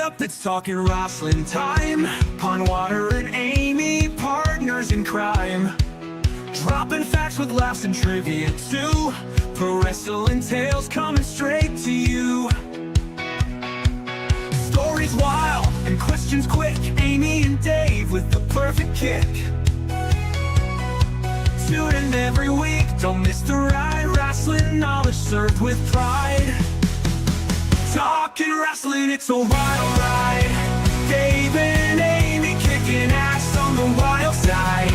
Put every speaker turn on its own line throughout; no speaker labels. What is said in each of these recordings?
up, it's Talking Rasslin time. Pondwater and Amy, partners in crime. Dropping facts with laughs and trivia too. Pro wrestling tales coming straight to you. Stories wild and questions quick. Amy and Dave with the perfect kick. Tune in every week, don't miss the ride. Wrestling knowledge served with pride. Talking Rasslin, it's a wild ride. Dave and Amy kicking ass on the wild side.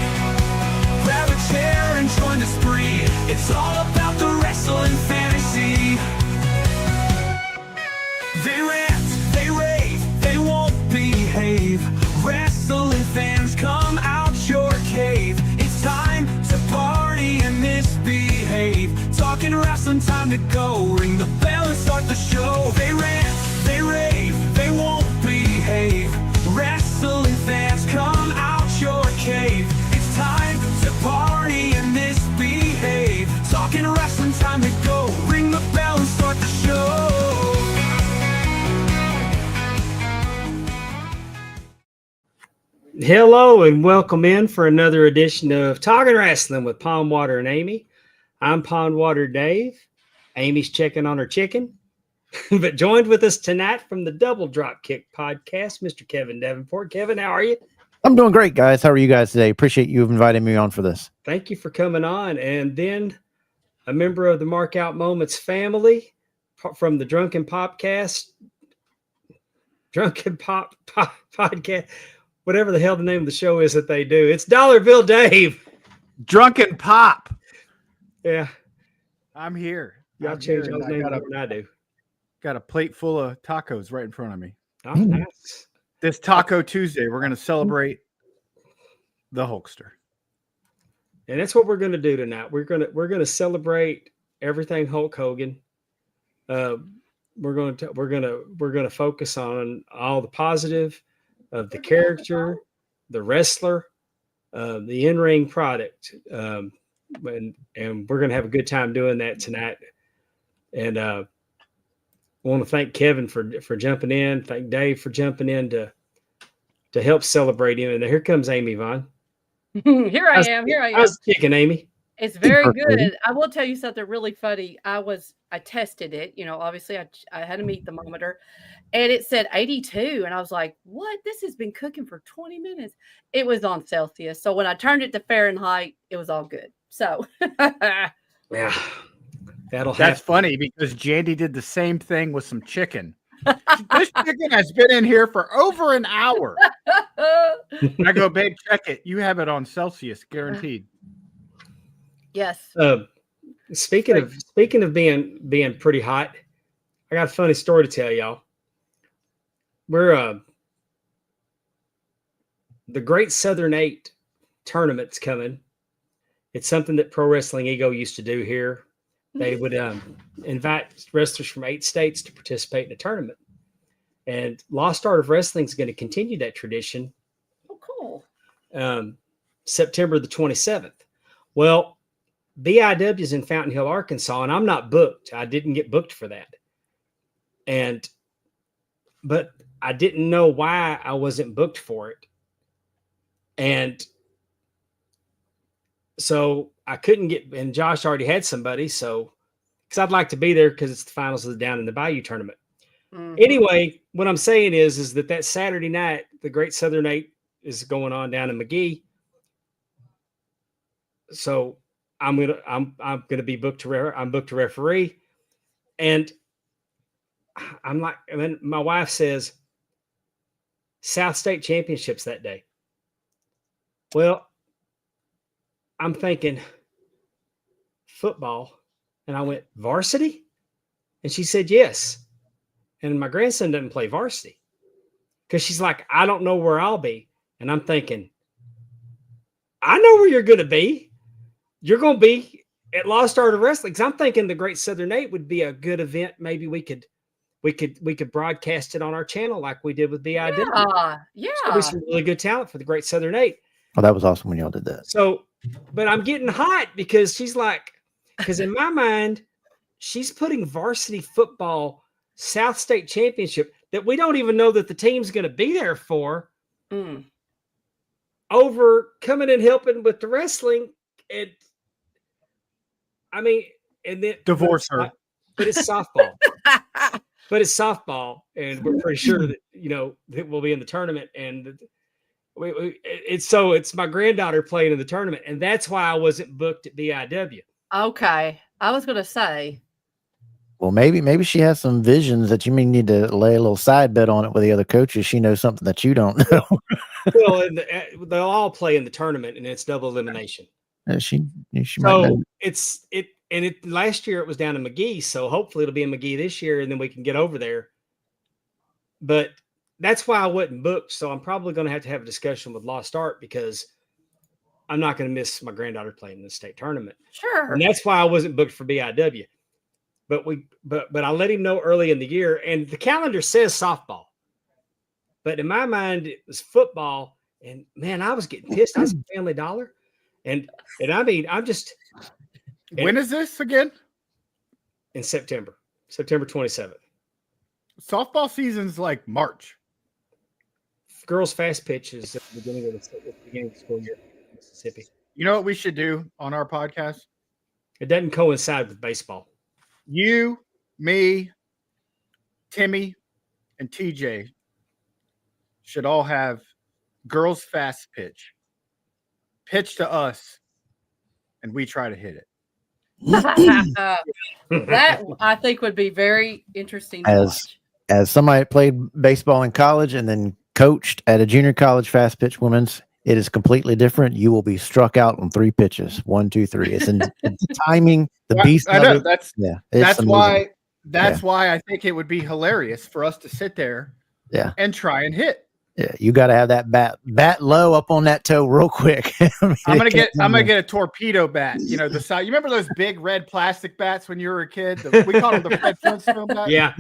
Grab a chair and join the spree. It's all about the wrestling fantasy. They rant, they rave, they won't behave. Wrestling fans, come out your cave. It's time to party and misbehave. Talking wrestling, time to go. Ring the bell and start the show. They rant, they rave, they won't behave. Wrestling fans, come out your cave. It's time to party and misbehave. Talking wrestling, time to go. Ring the bell and start the show.
Hello and welcome in for another edition of Talking Rasslin with Pondwater and Amy. I'm Pondwater Dave. Amy's checking on her chicken. But joined with us tonight from the Double Drop Kick podcast, Mr. Kevin Davenport. Kevin, how are you?
I'm doing great, guys. How are you guys today? Appreciate you inviting me on for this.
Thank you for coming on. And then a member of the Mark Out Moments family from the Drunken Podcast, whatever the hell the name of the show is that they do. It's Dollar Bill Dave.
Drunken Pop.
Yeah.
I'm here.
Y'all change those names more than I do.
Got a plate full of tacos right in front of me.
Oh, nice.
This Taco Tuesday, we're going to celebrate the Hulkster.
And that's what we're going to do tonight. We're going to celebrate everything Hulk Hogan. We're going to focus on all the positive of the character, the wrestler, the in-ring product. And we're going to have a good time doing that tonight. And I want to thank Kevin for jumping in. Thank Dave for jumping in to help celebrate him. And here comes Amy Vaughn.
Here I am.
How's the chicken, Amy?
It's very good. I will tell you something really funny. I tested it. You know, obviously I had a meat thermometer and it said 82. And I was like, what? This has been cooking for 20 minutes. It was on Celsius. So when I turned it to Fahrenheit, it was all good. So
yeah,
That's funny because Jandy did the same thing with some chicken. This chicken has been in here for over an hour. I go, babe, check it. You have it on Celsius, guaranteed.
Yes.
Speaking of being pretty hot, I got a funny story to tell y'all. We're the Great Southern 8 tournament's coming. It's something that Pro Wrestling Ego used to do here. They would invite wrestlers from 8 states to participate in a tournament. And Lost Art of Wrestling is going to continue that tradition.
Oh, cool.
September the 27th. Well, BIW is in Fountain Hill, Arkansas, and I'm not booked. I didn't get booked for that. But I didn't know why I wasn't booked for it. And so I couldn't get, and Josh already had somebody. So, because I'd like to be there because it's the finals of the Down in the Bayou tournament. Mm-hmm. Anyway, what I'm saying is that Saturday night, the Great Southern 8 is going on down in McGee. So I'm gonna be booked I'm booked to referee, and I'm like, and then my wife says South State Championships that day. Well, I'm thinking football, and I went varsity, and she said yes. And my grandson doesn't play varsity because she's like, I don't know where I'll be, and I'm thinking, I know where you're gonna be. You're going to be at Lost Art of Wrestling. Because I'm thinking the Great Southern 8 would be a good event. Maybe we could broadcast it on our channel like we did with BIW.
Yeah.
There's some really good talent for the Great Southern 8.
Oh, that was awesome when y'all did that.
So, but I'm getting hot because she's like, because in my mind, she's putting varsity football South State Championship. that we don't even know that the team's going to be there for
Mm.
over coming and helping with the wrestling. And I mean, and then
Divorce her.
But it's softball. But it's softball, and we're pretty sure that that we'll be in the tournament. And it's my granddaughter playing in the tournament, and that's why I wasn't booked at BIW.
Okay, I was going to say.
Well, maybe she has some visions that you may need to lay a little side bet on it with the other coaches. She knows something that you don't know.
Well, they'll all play in the tournament, and it's double elimination.
She
so
might know.
Last year it was down in McGee, so hopefully it'll be in McGee this year, and then we can get over there. But that's why I wasn't booked. So I'm probably going to have a discussion with Lost Art, because I'm not going to miss my granddaughter playing in the state tournament.
Sure.
And that's why I wasn't booked for BIW. But I let him know early in the year, and the calendar says softball. But in my mind, it was football. And man, I was getting pissed. I was at Family Dollar. And I mean, I'm just.
When is this again?
In September 27th.
Softball season's like March.
Girls fast pitch is at the beginning of the school year in Mississippi.
You know what we should do on our podcast?
It doesn't coincide with baseball.
You, me, Timmy, and TJ should all have girls fast pitch to us, and we try to hit it.
That I think would be very interesting to watch.
As somebody that played baseball in college and then coached at a junior college fast pitch women's, it is completely different. You will be struck out on 3 pitches. 1, 2, 3. It's in the timing, the beast.
I know
that's
why I think it would be hilarious for us to sit there and try and hit.
Yeah, you got to have that bat low up on that toe real quick.
I'm gonna get a torpedo bat. You know the size. You remember those big red plastic bats when you were a kid? We called them the Fred Flintstone bat.
Yeah,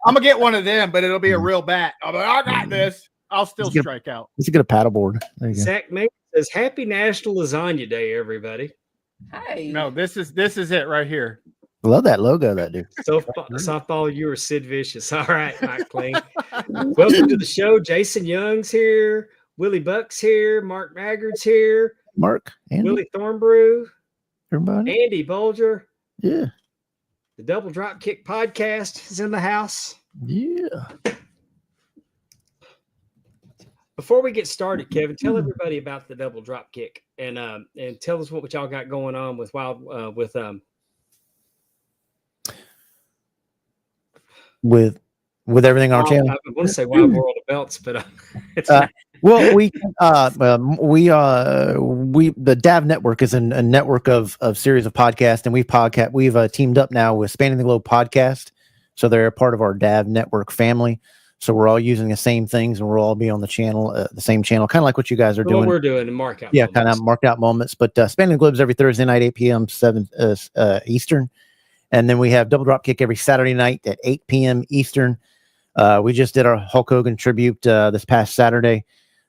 I'm gonna get one of them, but it'll be a real bat. I'm like, I got this. I'll still strike out.
Let's get a paddleboard.
Zach May says, "Happy National Lasagna Day, everybody."
Hey,
no, this is it right here.
Love that logo, that dude.
Softball, you were Sid Vicious. All right, Mike Kling. Welcome to the show. Jason Young's here. Willie Buck's here. Mark Maggard's here.
Mark. Andy.
Willie Thornbrew.
Everybody.
Andy Bolger.
Yeah.
The Double Drop Kick podcast is in the house.
Yeah.
Before we get started, Kevin, tell everybody about the Double Drop Kick and tell us what y'all got going on with
with everything on our channel.
I want to say Wild World of Belts, but it's
well, we the DAV network is a network of series of podcasts, and we've teamed up now with Spanning the Globe podcast, so they're a part of our DAV network family. So we're all using the same things, and we'll all be on the channel, the same channel, kind of like what you guys are doing.
What we're doing in mark out.
Yeah, kind of marked out moments. But Spanning the Globe's every Thursday night, 8 p.m. 7 Eastern. And then we have Double Drop Kick every Saturday night at 8 p.m. Eastern. We just did our Hulk Hogan tribute this past Saturday.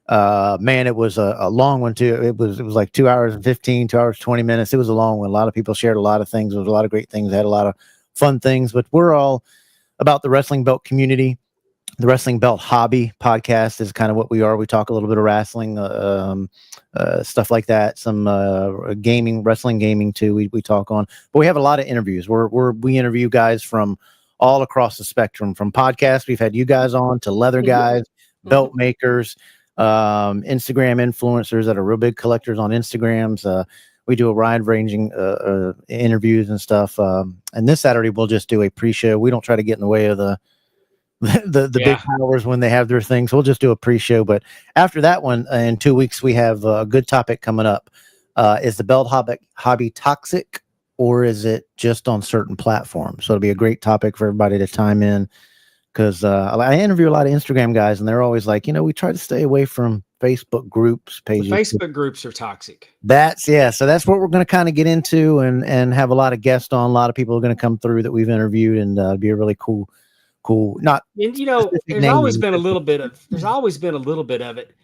Man, it was a long one too. It was like 2 hours and 15, 2 hours, 20 minutes. It was a long one. A lot of people shared a lot of things. There was a lot of great things. They had a lot of fun things, but we're all about the wrestling belt community. The Wrestling Belt Hobby podcast is kind of what we are. We talk a little bit of wrestling, stuff like that. Some wrestling gaming too. We talk on, but we have a lot of interviews. We interview guys from all across the spectrum, from podcasts. We've had you guys on to leather guys, belt makers, Instagram influencers that are real big collectors on Instagrams. We do a wide ranging interviews and stuff. And this Saturday we'll just do a pre-show. We don't try to get in the way of the big powers when they have their things. We'll just do a pre-show. But after that one, in 2 weeks, we have a good topic coming up. Is the belt hobby toxic, or is it just on certain platforms? So it'll be a great topic for everybody to chime in, because I interview a lot of Instagram guys, and they're always like, we try to stay away from Facebook groups, pages.
The Facebook groups are toxic.
So that's what we're going to kind of get into and have a lot of guests on. A lot of people are going to come through that we've interviewed, and be a really cool. Not, and
there's always been a little bit of it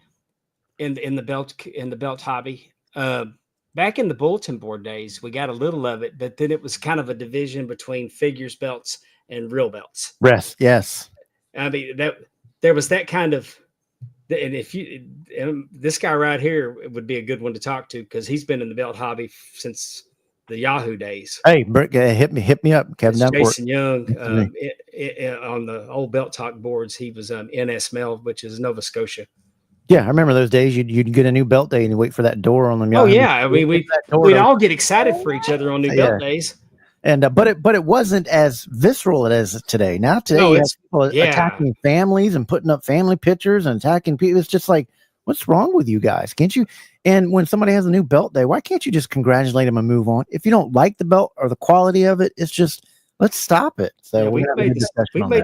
in the belt hobby. Back in the bulletin board days, we got a little of it, but then it was kind of a division between figures belts and real belts.
Yes.
I mean there was that kind of, and if you, and this guy right here would be a good one to talk to because he's been in the belt hobby since the Yahoo days.
Hey, Brick, hit me up, Kevin.
It's Jason Young on the old Belt Talk boards. He was NSML, which is Nova Scotia.
Yeah, I remember those days. You'd get a new belt day and you wait for that door on them.
Oh yeah, I mean we'd all get excited for each other on new belt days.
And but it wasn't as visceral as today. Now today you have people attacking families and putting up family pictures and attacking people. It's just like, what's wrong with you guys? Can't you? And when somebody has a new belt day, why can't you just congratulate them and move on? If you don't like the belt or the quality of it, it's just, let's stop it. So
yeah, we've made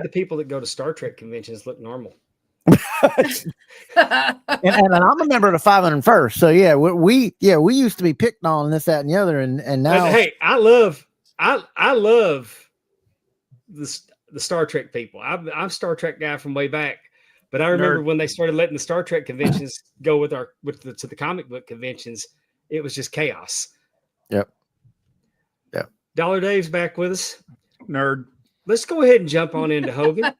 the people that go to Star Trek conventions look normal.
and I'm a member of the 501st. So yeah, we used to be picked on this, that, and the other, and now.
But, hey, I love the Star Trek people. I'm a Star Trek guy from way back. But I remember when they started letting the Star Trek conventions go to the comic book conventions, it was just chaos.
Yep.
Dollar Dave's back with us.
Nerd.
Let's go ahead and jump on into Hogan.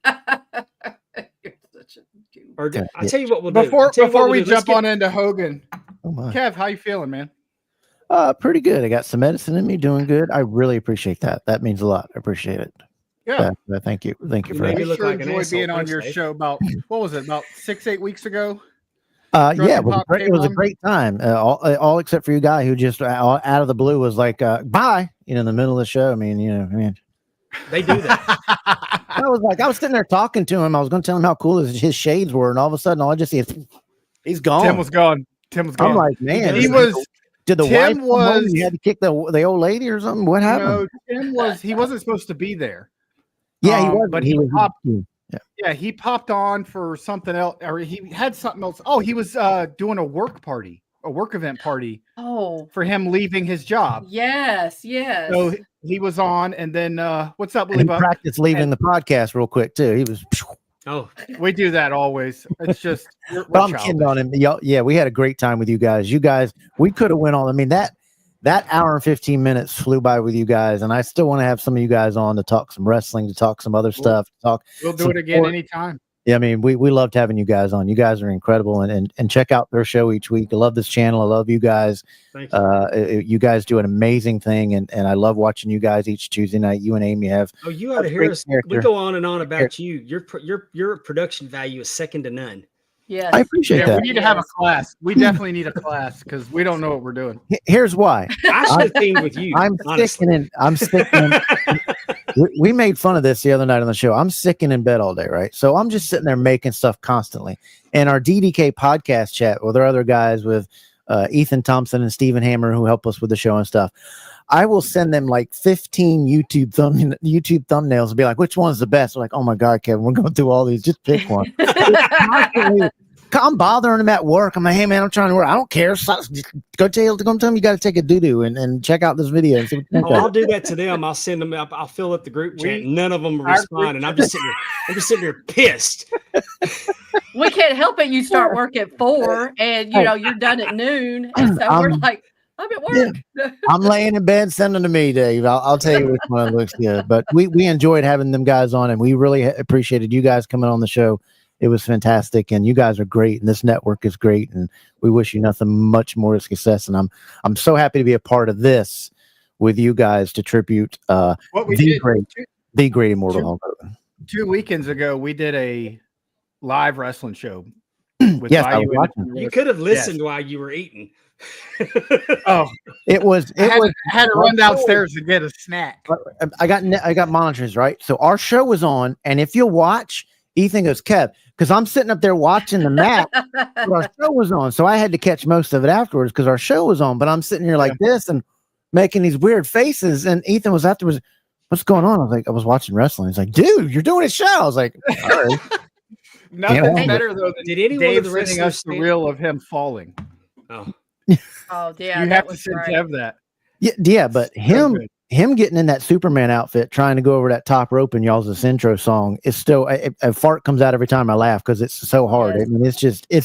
Or I'll tell you what we'll do.
Before we jump on into Hogan, Kev, how you feeling, man?
Pretty good. I got some medicine in me, doing good. I really appreciate that. That means a lot. I appreciate it.
Yeah.
Thank you for that.
I sure enjoyed being on your show about 6-8 weeks ago.
Yeah, it was a great time. All except for you guy who just out of the blue was like, bye, in the middle of the show. I mean,
they do that.
I was sitting there talking to him. I was going to tell him how cool his shades were, and all of a sudden, all I just see is he's gone.
Tim was gone.
I'm like, man,
he was.
Did the
Tim
wife was? You had to kick the old lady or something? What happened?
No, Tim was. He wasn't supposed to be there.
Yeah, he was,
but he popped. Yeah, he popped on for something else, or he had something else. Oh, he was doing a work event party.
Oh,
for him leaving his job.
Yes.
So he was on, and then what's up, Willie Buck?
Practice leaving the podcast real quick too. He was.
Oh,
we do that always. It's just.
But I'm kidding on him. Yeah, we had a great time with you guys. We could have went on. I mean that hour and 15 minutes flew by with you guys, and I still want to have some of you guys on to talk some wrestling, to talk some other stuff.
We'll do it again anytime.
Yeah, I mean, we loved having you guys on. You guys are incredible, and check out their show each week. I love this channel. I love you guys.
Thank you.
You guys do an amazing thing, and I love watching you guys each Tuesday night. You and Amy have.
Oh, you ought to hear us. We go on and on about you. Your production value is second to none.
Yeah,
I appreciate that.
We need to have a class. We definitely need a class because we don't know what we're doing.
Here's why.
I should have teamed with you.
I'm sticking in. We made fun of this the other night on the show. I'm sicking in bed all day, right? So I'm just sitting there making stuff constantly. And our DDK podcast chat with our other guys, with Ethan Thompson and Stephen Hammer, who help us with the show and stuff. I will send them like 15 YouTube thumbnails and be like, which one's the best? They're like, oh my God, Kevin, we're going through all these. Just pick one. I'm bothering them at work. I'm like, hey man, I'm trying to work. I don't care. Go tell them you got to take a doo-doo and check out this video. And see what
I'll do that to them. I'll send them up. I'll fill up the group chat. None of them respond. And I'm just sitting there pissed.
We can't help it. You start work at 4 and you're done at noon. And so we're like, I'm at work.
Yeah. I'm laying in bed. Send them to me, Dave. I'll tell you which one looks good. But we enjoyed having them guys on, and we really appreciated you guys coming on the show. It was fantastic, and you guys are great, and this network is great, and we wish you nothing much more success. And I'm so happy to be a part of this with you guys to tribute the great immortal Hulk Hogan.
2 weekends ago, we did a live wrestling show. With
you
could have listened while you were eating.
Oh,
I
had to run downstairs to get a snack.
I got monitors, right? So our show was on, and if you watch, Ethan goes, Kev, because I'm sitting up there watching the match, but our show was on, so I had to catch most of it afterwards because our show was on. But I'm sitting here like this and making these weird faces, and Ethan was afterwards, what's going on? I was like, I was watching wrestling. He's like, dude, you're doing a show. I was like, all right.
Nothing's better though than
did anyone
Dave sending us the reel of him falling.
Oh yeah,
you have to send Kev that.
Yeah, but him getting in that Superman outfit, trying to go over that top rope in y'all's intro song is still a fart comes out every time I laugh because it's so hard.
Yes.
I mean, it's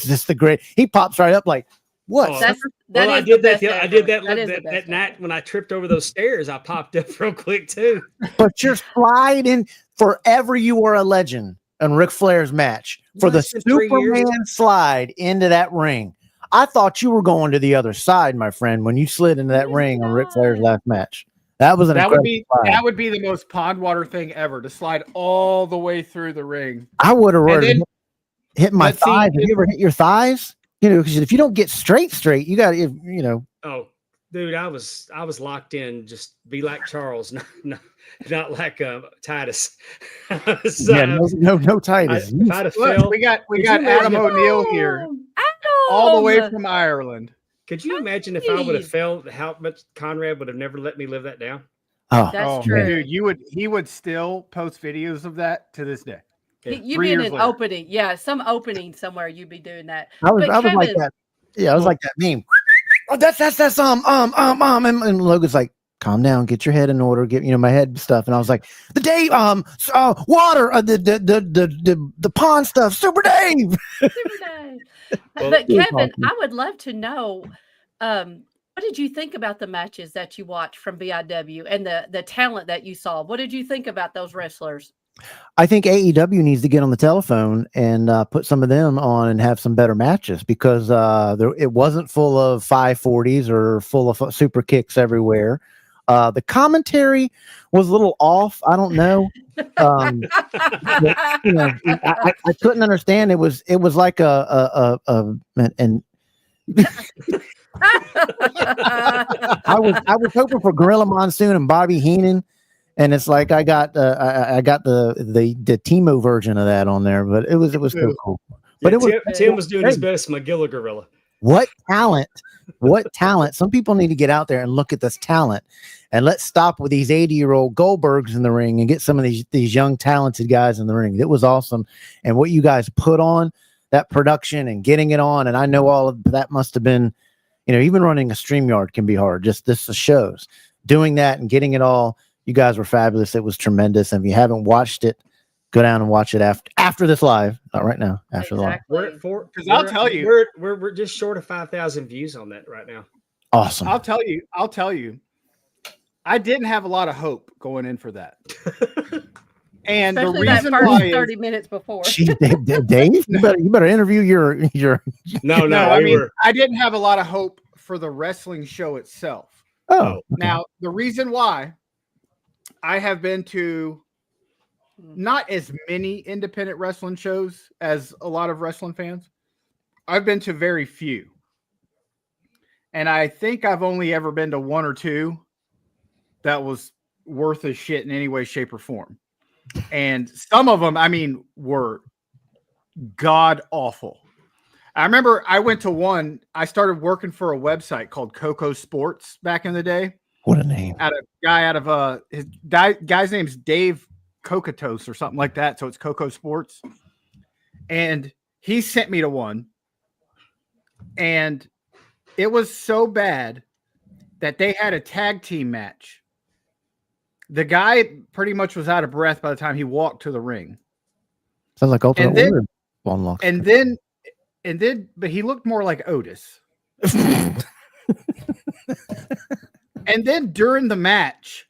just the great. He pops right up like, what?
I did that night when I tripped over those stairs. I popped up real quick too.
But you're sliding forever. You are a legend. and Ric Flair's match for the
Less than 3 years?
Superman slide into that ring. I thought you were going to the other side, my friend, when you slid into that ring on Ric Flair's last match. That was
that would be the most Pondwater thing ever, to slide all the way through the ring.
I would have hit my thighs. Have you ever hit your thighs? Because if you don't get straight, you got to,
Oh, dude, I was locked in. Just be like Charles, not like Titus.
No Titus.
We got Adam O'Neill here, all the way from Ireland.
Could you imagine if I would have failed? How much Conrad would have never let me live that down?
That's true.
Dude, he would still post videos of that to this day.
You'd be in an opening, some opening somewhere. You'd be doing that.
I was like that. Yeah, I was like that meme. Oh, that's and Logan's like, calm down, get your head in order, get my head stuff, and I was like, the Dave, water, the pond stuff, Super Dave.
Super Dave. But Kevin, I would love to know, what did you think about the matches that you watched from BIW and the talent that you saw? What did you think about those wrestlers?
I think AEW needs to get on the telephone and put some of them on and have some better matches, because it wasn't full of 540s or full of super kicks everywhere. The commentary was a little off. I don't know. I couldn't understand. It was like I was hoping for Gorilla Monsoon and Bobby Heenan. And it's like I got the Timo version of that on there, but it was so cool. But
Tim was doing his best, McGilla Gorilla.
What talent! What talent! Some people need to get out there and look at this talent, and let's stop with these 80-year-old Goldbergs in the ring and get some of these young talented guys in the ring. It was awesome, and what you guys put on, that production and getting it on, and I know all of that must have been, even running a StreamYard can be hard. Just the shows, doing that and getting it all. You guys were fabulous. It was tremendous. And if you haven't watched it, go down and watch it after this live. Not right now. After the live.
Because I'll tell you,
we're just short of 5,000 views on that right now.
Awesome.
I'll tell you. I didn't have a lot of hope going in for that. And
especially
the reason
that first
why
30 minutes before.
Dave, you better interview your.
No. I mean, I didn't have a lot of hope for the wrestling show itself.
Oh, okay.
Now the reason why. I have been to not as many independent wrestling shows as a lot of wrestling fans. I've been to very few. And I think I've only ever been to one or two that was worth a shit in any way, shape, or form. And some of them, were god awful. I remember I went to one, I started working for a website called Coco Sports back in the day.
What a name!
His guy's name's Dave Cocatos or something like that. So it's Coco Sports, and he sent me to one, and it was so bad that they had a tag team match. The guy pretty much was out of breath by the time he walked to the ring.
Sounds like Ultimate Warrior.
And then, but he looked more like Otis. And then during the match,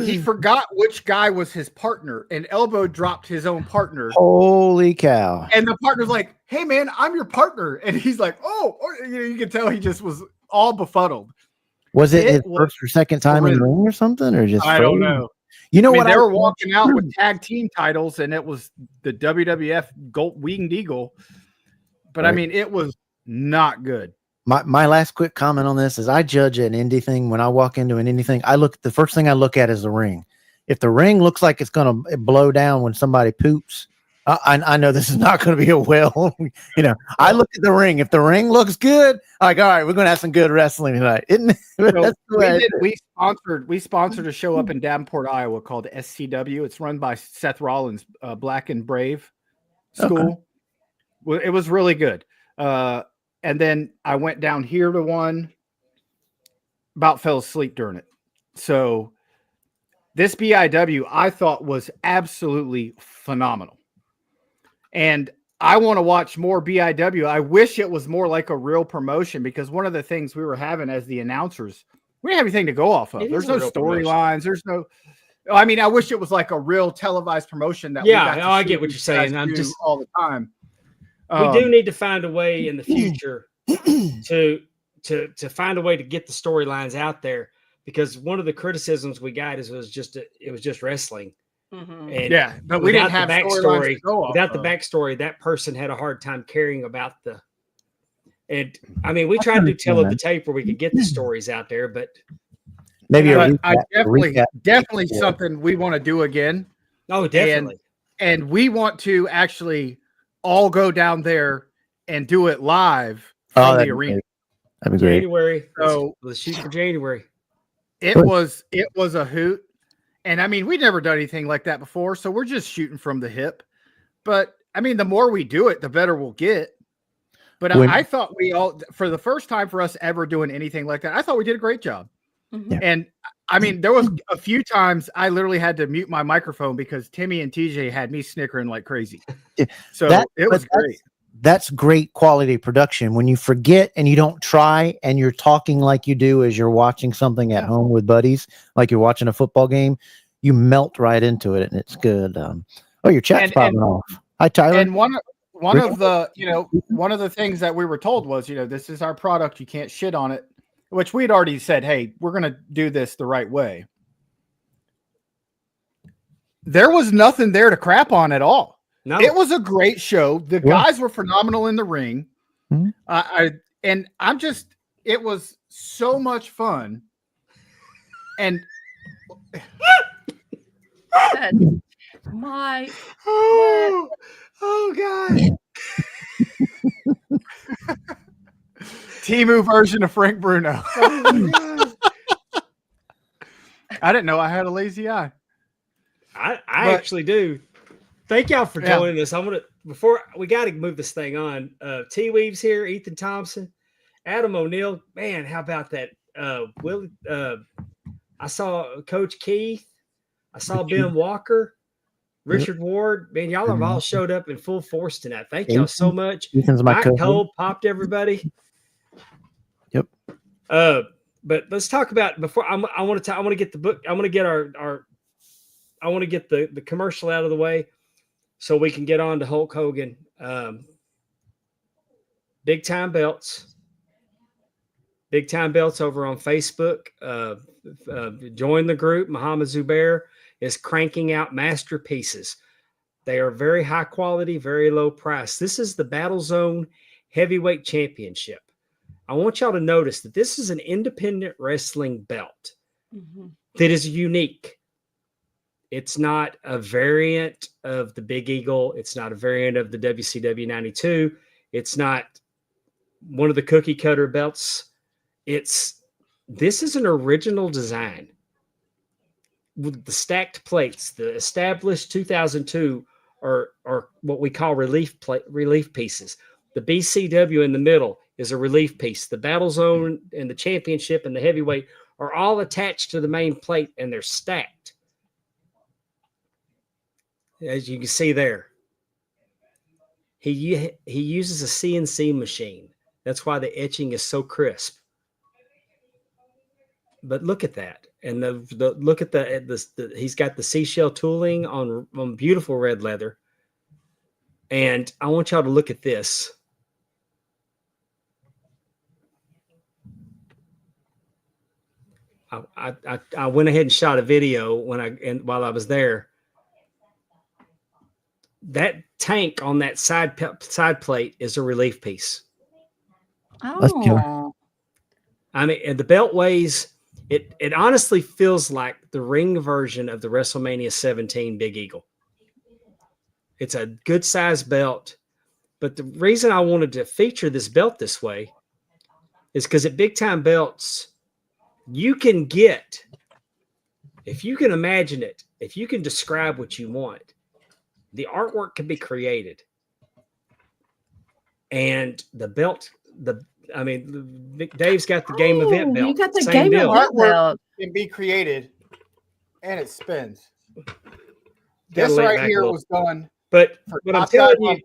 he forgot which guy was his partner and elbow dropped his own partner.
Holy cow.
And the partner's like, hey, man, I'm your partner. And he's like, you can tell he just was all befuddled.
Was it his first or second time in the ring or something? Or just
I don't know.
You know what?
They were walking out with tag team titles, and it was the WWF Winged Eagle. But
right.
It was not good.
My last quick comment on this is I judge an indie thing. When I walk into an indie thing, the first thing I look at is the ring. If the ring looks like it's going to blow down when somebody poops, I know this is not going to be a well, I look at the ring. If the ring looks good, I'm like, all right, we're going to have some good wrestling tonight.
We sponsored a show up in Davenport, Iowa called SCW. It's run by Seth Rollins, Black and Brave School. Okay. Well, it was really good. And then I went down here to one, about fell asleep during it. So this BIW I thought was absolutely phenomenal. And I want to watch more BIW. I wish it was more like a real promotion, because one of the things we were having as the announcers, we didn't have anything to go off of. There's no storylines. I mean, I wish it was like a real televised promotion that.
Yeah,
we got to
I
see
get what
these
you're saying.
guys
I'm
do
just
all the time.
we do need to find a way in the future to find a way to get the storylines out there, because one of the criticisms we got is it was just wrestling.
Mm-hmm.
And
yeah, but we didn't have
the
backstory.
Without the backstory, that person had a hard time caring about the. And I mean, we tried to do tell of the tape where we could get the stories out there, but
maybe
I definitely something we want to do again.
Oh, definitely.
And we want to actually all go down there and do it live from the arena.
That'd be great.
January.
So
let's shoot for January.
It was a hoot. And I mean, we'd never done anything like that before, so we're just shooting from the hip. But I mean, the more we do it, the better we'll get. But I thought we all, for the first time for us ever doing anything like that, I thought we did a great job.
Mm-hmm.
And I mean, there was a few times I literally had to mute my microphone because Timmy and TJ had me snickering like crazy. So it was great.
That's great quality production. When you forget and you don't try and you're talking like you do as you're watching something at home with buddies, like you're watching a football game, you melt right into it and it's good. Your chat's popping off. Hi, Tyler.
And one of the things that we were told was, this is our product. You can't shit on it, which we'd already said, hey, we're going to do this the right way. There was nothing there to crap on at all. No. It was a great show. The guys were phenomenal in the ring. Mm-hmm. It was so much fun. And
God.
Timu version of Frank Bruno. Oh, I didn't know I had a lazy eye.
I actually do. Thank y'all for joining us. Before we got to move this thing on. T Weave's here, Ethan Thompson, Adam O'Neill. Man, how about that? I saw Coach Keith. I saw Ben Walker, Richard Ward. Man, y'all have all showed up in full force tonight. Thank y'all so much. Mike Cole popped everybody.
Yep.
But let's talk about before I want to get the book. I want to get I want to get the commercial out of the way so we can get on to Hulk Hogan. Big Time Belts. Big Time Belts over on Facebook. Join the group. Muhammad Zubair is cranking out masterpieces. They are very high quality, very low price. This is the Battle Zone Heavyweight Championship. I want y'all to notice that this is an independent wrestling belt that is unique. It's not a variant of the Big Eagle. It's not a variant of the WCW 92. It's not one of the cookie cutter belts. This is an original design with the stacked plates. The established 2002 are what we call relief pieces. The BCW in the middle is a relief piece. The Battle Zone and the Championship and the Heavyweight are all attached to the main plate and they're stacked. As you can see there, he uses a CNC machine. That's why the etching is so crisp. But look at that, and look at the he's got the seashell tooling on beautiful red leather. And I want y'all to look at this. I went ahead and shot a video while I was there. That tank on that side plate is a relief piece.
Oh,
I mean, and the belt weighs. It honestly feels like the ring version of the WrestleMania 17 Big Eagle. It's a good size belt, but the reason I wanted to feature this belt this way is because at Big Time Belts, you can get, if you can imagine it, if you can describe what you want, the artwork can be created. And the belt, Dave's got the game event belt.
You got the game event belt.
Can be created, and it spins. This right here was done.
But what I'm telling you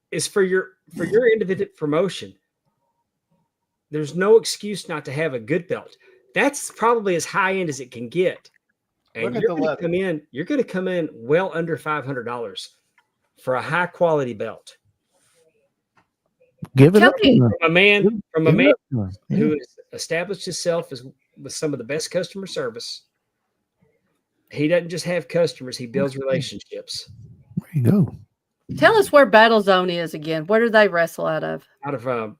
is for your independent promotion, there's no excuse not to have a good belt. That's probably as high end as it can get. And
Look at
you're
the
going to
leather.
come in. You're going to come in well under $500 for a high quality belt
Give it
Tell
up
me-
to him.
from a man
Give it up to him. Yeah.
who has established himself as with some of the best customer service. He doesn't just have customers; he builds relationships.
There you go.
Tell us where Battle Zone is again. Where do they wrestle out of?
Out of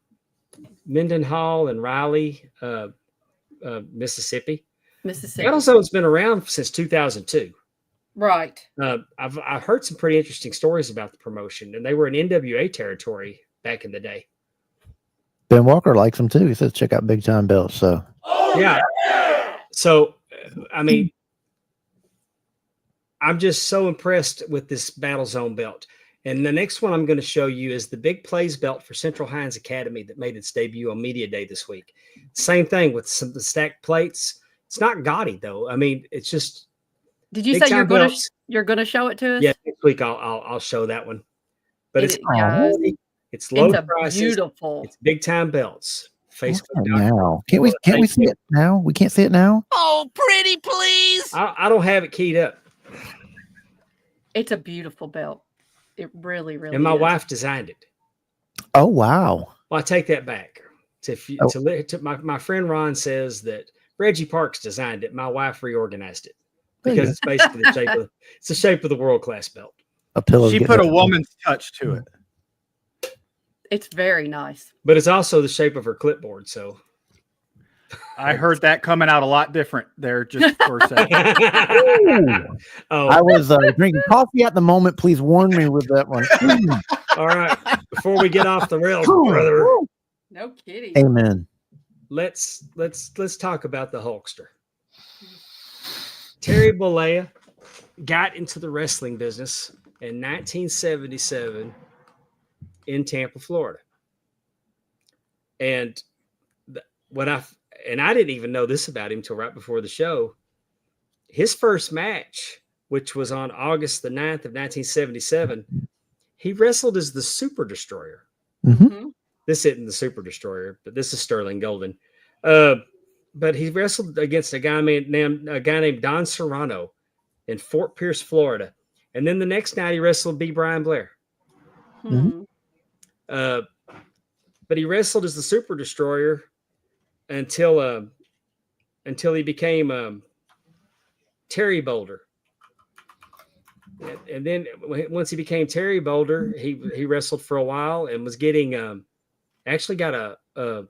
Mendenhall and Riley, Mississippi.
Mississippi.
Battle Zone's been around since 2002.
Right.
I've heard some pretty interesting stories about the promotion, and they were in NWA territory back in the day.
Ben Walker likes them too. He says check out Big Time Belts. So
Yeah. So, I mean, I'm just so impressed with this Battle Zone belt. And the next one I'm going to show you is the Big Plays belt for Central Hines Academy that made its debut on Media Day this week. Same thing with some of the stacked plates. It's not gaudy though. I mean, it's just.
Did you
Big
say
Time belts.
you're going to show it to us?
Yeah, next week I'll show that one. But it's
guys,
it's low
it's
prices.
beautiful.
It's Big Time belts. Facebook.
now can't we see it now? We can't see it now.
Oh, pretty please.
I don't have it keyed up.
It's a beautiful belt. It really, really.
And my
is.
wife designed it.
Oh wow.
Well, I take that back. My friend Ron says that Reggie Parks designed it. My wife reorganized it because it's basically the shape of the world class belt.
A pillow.
She put a woman's touch to it.
It's very nice.
But it's also the shape of her clipboard. So
I heard that coming out a lot different there just for a second.
Oh,
I was drinking coffee at the moment. Please warn me with that one.
all right. Before we get off the rails, brother,
No kidding.
Amen.
let's talk about the Hulkster. Terry Bollea got into the wrestling business in 1977 in Tampa, Florida. And I didn't even know this about him till right before the show. His first match, which was on August the 9th of 1977, he wrestled as the Super Destroyer.
Mm-hmm.
This isn't the Super Destroyer, but this is Sterling Golden. But he wrestled against a guy named Don Serrano in Fort Pierce, Florida. And then the next night he wrestled B. Brian Blair.
Hmm.
But he wrestled as the Super Destroyer until he became Terry Boulder. And then once he became Terry Boulder, he wrestled for a while and was getting actually got a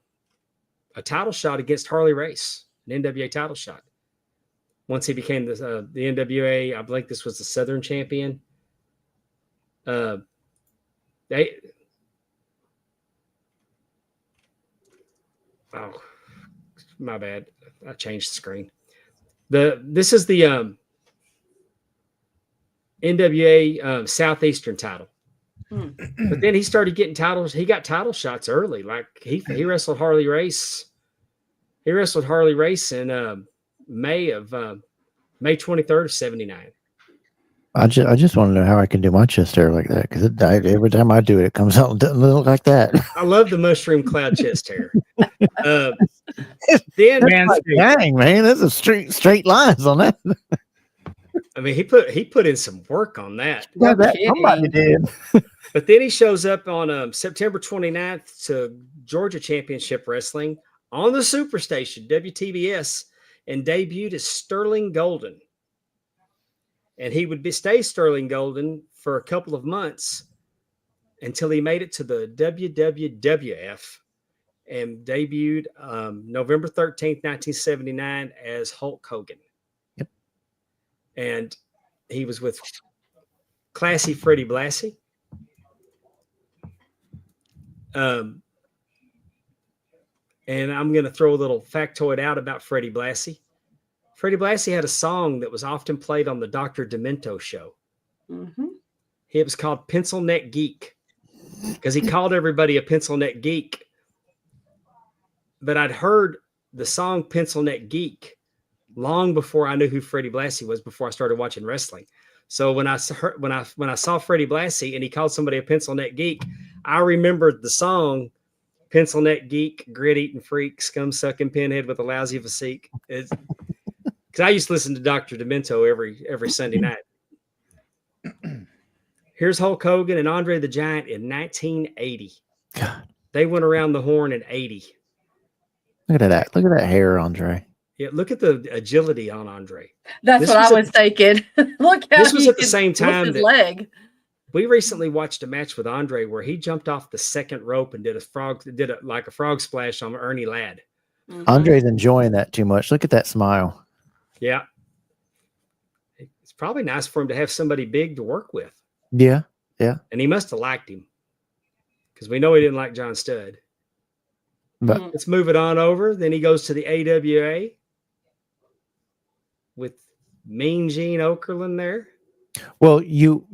title shot against Harley Race, an NWA title shot. Once he became the NWA, I believe this was the Southern champion. Oh, my bad. I changed the screen. This is the NWA Southeastern title. But then he started getting titles. He got title shots early. Like he wrestled Harley Race. He wrestled Harley Race in May 23rd of 79.
I just want to know how I can do my chest hair like that because every time I do it, it comes out and doesn't look like that.
I love the mushroom cloud chest hair. Then
Dang, man, that's a straight lines on that.
I mean, he put in some work on that.
Yeah, that somebody did.
But then he shows up on September 29th to Georgia Championship Wrestling on the Superstation, WTBS, and debuted as Sterling Golden. And he would stay Sterling Golden for a couple of months until he made it to the WWF and debuted November 13th, 1979 as Hulk Hogan.
Yep.
And he was with Classy Freddie Blassie. And I'm going to throw a little factoid out about Freddie Blassie. Freddie Blassie had a song that was often played on the Dr. Demento show.
Mm-hmm.
It was called Pencil Neck Geek because he called everybody a pencil neck geek. But I'd heard the song Pencil Neck Geek long before I knew who Freddie Blassie was, before I started watching wrestling. So when I saw Freddie Blassie and he called somebody a pencil neck geek, I remembered the song Pencil Neck Geek, Grit Eating Freak, Scum Sucking Pinhead with a Lousy Physique. because I used to listen to Dr. Demento every Sunday night. Here's Hulk Hogan and Andre the Giant in 1980.
God,
They went around the horn in 80.
look at that. Look at that hair, Andre.
Yeah, look at the agility on Andre.
That's what I was thinking. Look how
this was at the same time
his
that
leg.
we recently watched a match with Andre where he jumped off the second rope and did like a frog splash on Ernie Ladd.
Mhm.
Andre's enjoying that too much. Look at that smile.
Yeah. It's probably nice for him to have somebody big to work with.
Yeah. Yeah.
And he must have liked him because we know he didn't like John Studd.
But
Let's move it on over. Then he goes to the AWA with Mean Gene Okerlund there.
well, you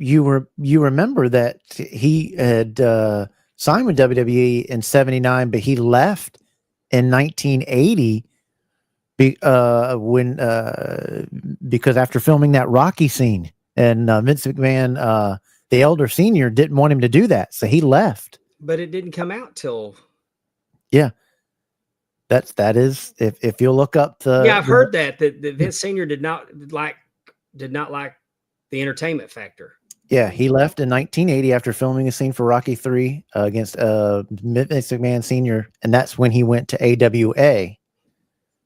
remember that he had signed with WWE in '79, but he left in 1980 because after filming that Rocky scene, and Vince McMahon, the elder senior, didn't want him to do that, so he left.
But it didn't come out till.
That is if you look up the
I've heard that Vince Senior did not like the entertainment factor.
Yeah, he left in 1980 after filming a scene for Rocky 3 against Vince McMahon Sr., and that's when he went to AWA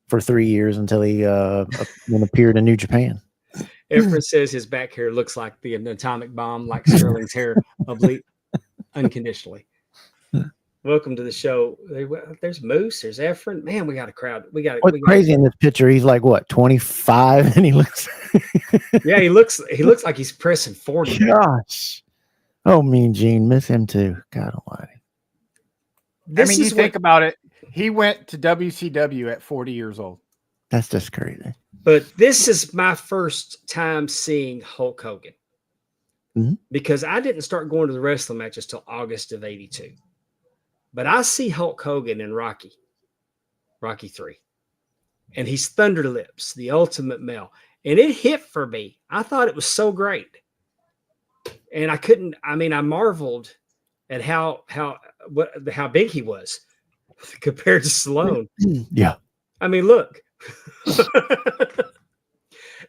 for 3 years until he appeared in New Japan.
Efren says his back hair looks like the atomic bomb, like Sterling's hair, oblique, unconditionally. Welcome to the show. There's Moose. There's Efren. Man, we got a crowd.
What's crazy in this picture? He's like what, 25, and he looks.
Yeah, he looks like he's pressing 40.
Gosh, oh, Mean Gene, miss him too. God Almighty.
You think about it. He went to WCW at 40 years old.
That's just crazy.
But this is my first time seeing Hulk Hogan because I didn't start going to the wrestling matches till August of '82. But I see Hulk Hogan in Rocky 3, and he's Thunder Lips, the ultimate male. And it hit for me. I thought it was so great. And I marveled at how big he was compared to Stallone.
Yeah.
I mean, look.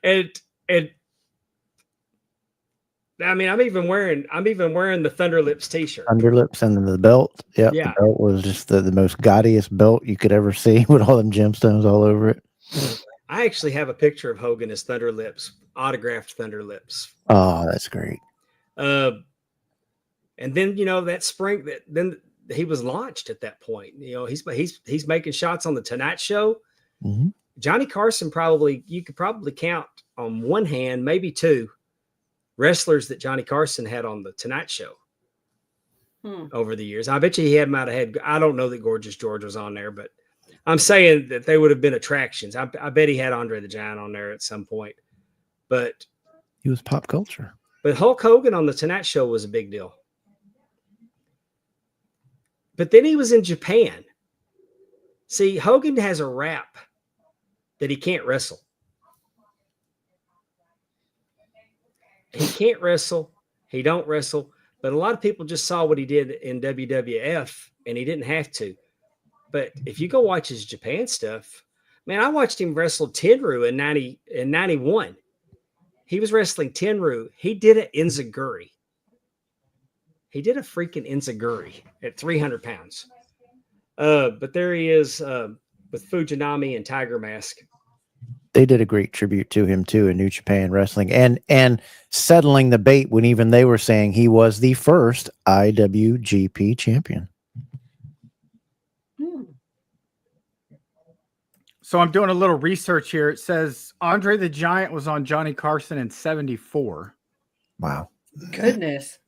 and I'm even wearing the Thunder Lips t-shirt.
Thunder Lips and the belt. Yep, yeah. The belt was just the most gaudiest belt you could ever see with all them gemstones all over it.
I actually have a picture of Hogan as Thunder Lips, autographed Thunder Lips.
Oh, that's great.
And then that spring then he was launched at that point. He's making shots on the Tonight Show.
Mm-hmm.
Johnny Carson you could probably count on one hand, maybe two, wrestlers that Johnny Carson had on the Tonight Show over the years. I bet you might have had. I don't know that Gorgeous George was on there, but I'm saying that they would have been attractions. I bet he had Andre the Giant on there at some point. But
he was pop culture.
But Hulk Hogan on the Tonight Show was a big deal. But then he was in Japan. See, Hogan has a rap that he can't wrestle. He can't wrestle. He don't wrestle. But a lot of people just saw what he did in WWF, and he didn't have to. But if you go watch his Japan stuff, man, I watched him wrestle Tenryu in 91. He was wrestling Tenryu. He did an enziguri. He did a freaking enziguri at 300 pounds. But there he is with Fujinami and Tiger Mask.
They did a great tribute to him too in New Japan Wrestling, and settling the bait when even they were saying he was the first IWGP champion.
So I'm doing a little research here. It says Andre the Giant was on Johnny Carson in 74.
Wow.
Goodness.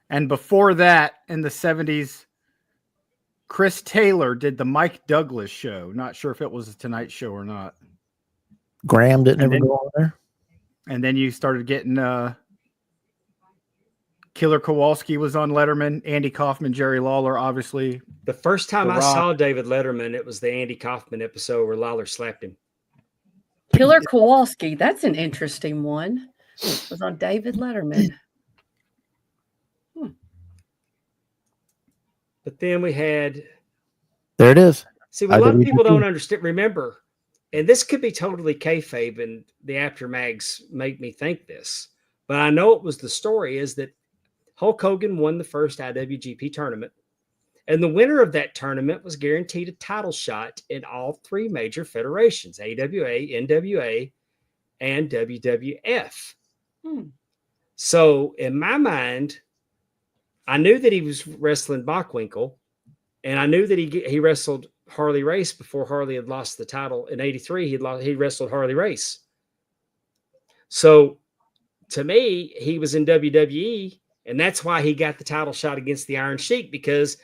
And before that, in the 70s, Chris Taylor did the Mike Douglas show. Not sure if it was a Tonight Show or not.
Graham didn't ever go on there.
And then you started getting Killer Kowalski was on Letterman, Andy Kaufman, Jerry Lawler, obviously.
The first time I saw David Letterman, it was the Andy Kaufman episode where Lawler slapped him.
Killer Kowalski, that's an interesting one. It was on David Letterman.
But then we had...
There it is.
See, what a lot of people don't understand. Remember, and this could be totally kayfabe, and the aftermags make me think this, but I know it was the story is that Hulk Hogan won the first IWGP tournament, and the winner of that tournament was guaranteed a title shot in all three major federations, AWA, NWA, and WWF. So in my mind, I knew that he was wrestling Bockwinkel, and I knew that he wrestled Harley Race before Harley had lost the title in '83. He wrestled Harley Race. So to me, he was in WWE, and that's why he got the title shot against the Iron Sheik, because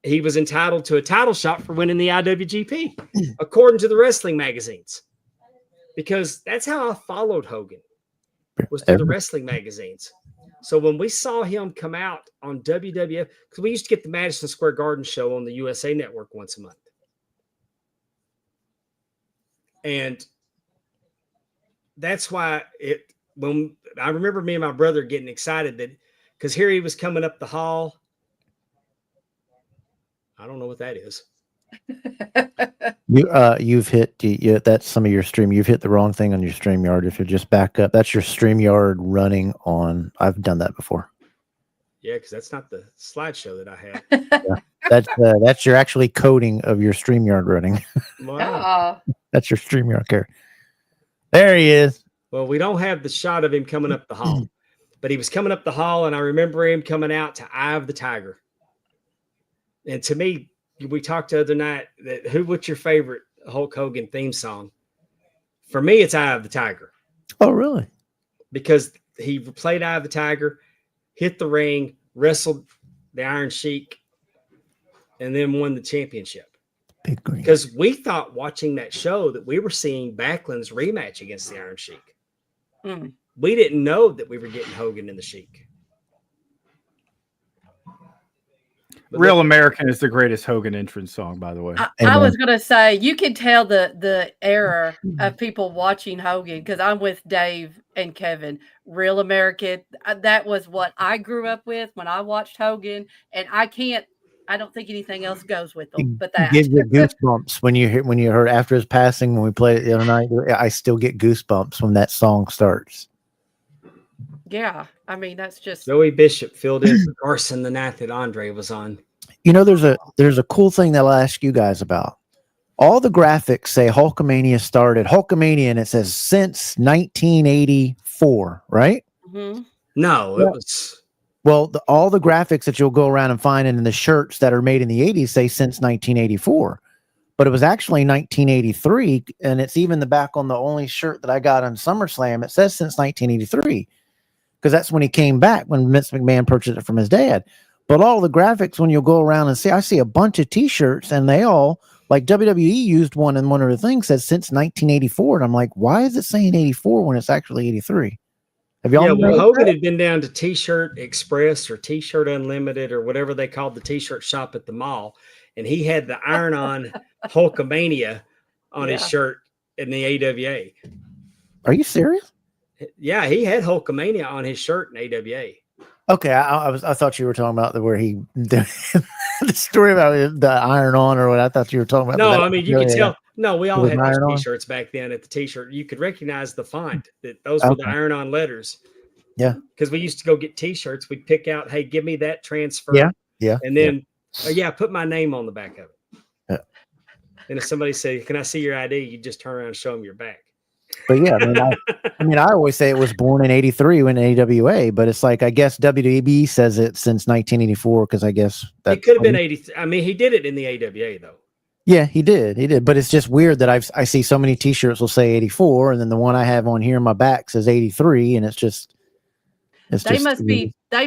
he was entitled to a title shot for winning the IWGP, according to the wrestling magazines. Because that's how I followed Hogan, was through the wrestling magazines. So when we saw him come out on WWF, because we used to get the Madison Square Garden show on the USA Network once a month. And that's why when I remember me and my brother getting excited that, because here he was coming up the hall. I don't know what that is.
You've hit that's some of your stream. You've hit the wrong thing on your StreamYard. If you just back up, that's your StreamYard running on. I've done that before.
Yeah, because that's not the slideshow that I had.
Yeah. That's your actually coding of your StreamYard running.
Wow.
That's your StreamYard character. There he is.
Well, we don't have the shot of him coming up the hall, but he was coming up the hall, and I remember him coming out to Eye of the Tiger. And to me, we talked the other night that what's your favorite Hulk Hogan theme song? For me, it's Eye of the Tiger.
Oh, really? Because
he played Eye of the Tiger, hit the ring, wrestled the Iron Sheik, and then won the championship.
Big green.
Because we thought watching that show that we were seeing Backlund's rematch against the Iron Sheik. We didn't know that we were getting Hogan and the Sheik.
But Real American is the greatest Hogan entrance song, by the way.
I was going to say, you can tell the era of people watching Hogan, because I'm with Dave and Kevin. Real American, that was what I grew up with when I watched Hogan, and I don't think anything else goes with them but that.
Gives you goosebumps when you heard after his passing, when we played it the other night. I still get goosebumps when that song starts.
Yeah, I mean, that's just
Joey Bishop filled in for Carson the night that Andre was on.
You know, there's a cool thing that I'll ask you guys about. All the graphics say Hulkamania started Hulkamania, and it says since 1984, right?
Mm-hmm.
No, it was.
Well, all the graphics that you'll go around and find in the shirts that are made in the 80s say since 1984. But it was actually 1983, and it's even the back on the only shirt that I got on SummerSlam. It says since 1983, because that's when he came back, when Vince McMahon purchased it from his dad. But all the graphics, when you'll go around and see, I see a bunch of T-shirts, and they all, like WWE used one, and one of the things says since 1984, and I'm like, why is it saying 84 when it's actually 83? Have y'all?
Yeah, well, Hogan had been down to T-shirt Express or T-shirt Unlimited or whatever they called the T-shirt shop at the mall, and he had the iron-on Hulkamania on his shirt in the AWA.
Are you serious?
Yeah, he had Hulkamania on his shirt in AWA.
Okay, I thought you were talking about where he the story about the iron on, or what I thought you were talking about.
No, I mean you could tell. No, we all had those T-shirts
on?
back then. At the T-shirt, you could recognize the font that those were the iron-on letters.
Yeah,
because we used to go get T-shirts. We'd pick out, hey, give me that transfer.
Yeah,
and then put my name on the back of it. Yeah. And if somebody says, "Can I see your ID?" you just turn around and show them your back.
But yeah, I mean, I always say it was born in '83 when AWA, but it's like I guess WWB says it since 1984 because I guess that
it could have been 83. I mean, he did it in the AWA though.
Yeah, he did. But it's just weird that I see so many T-shirts will say 84, and then the one I have on here in my back says 83, and they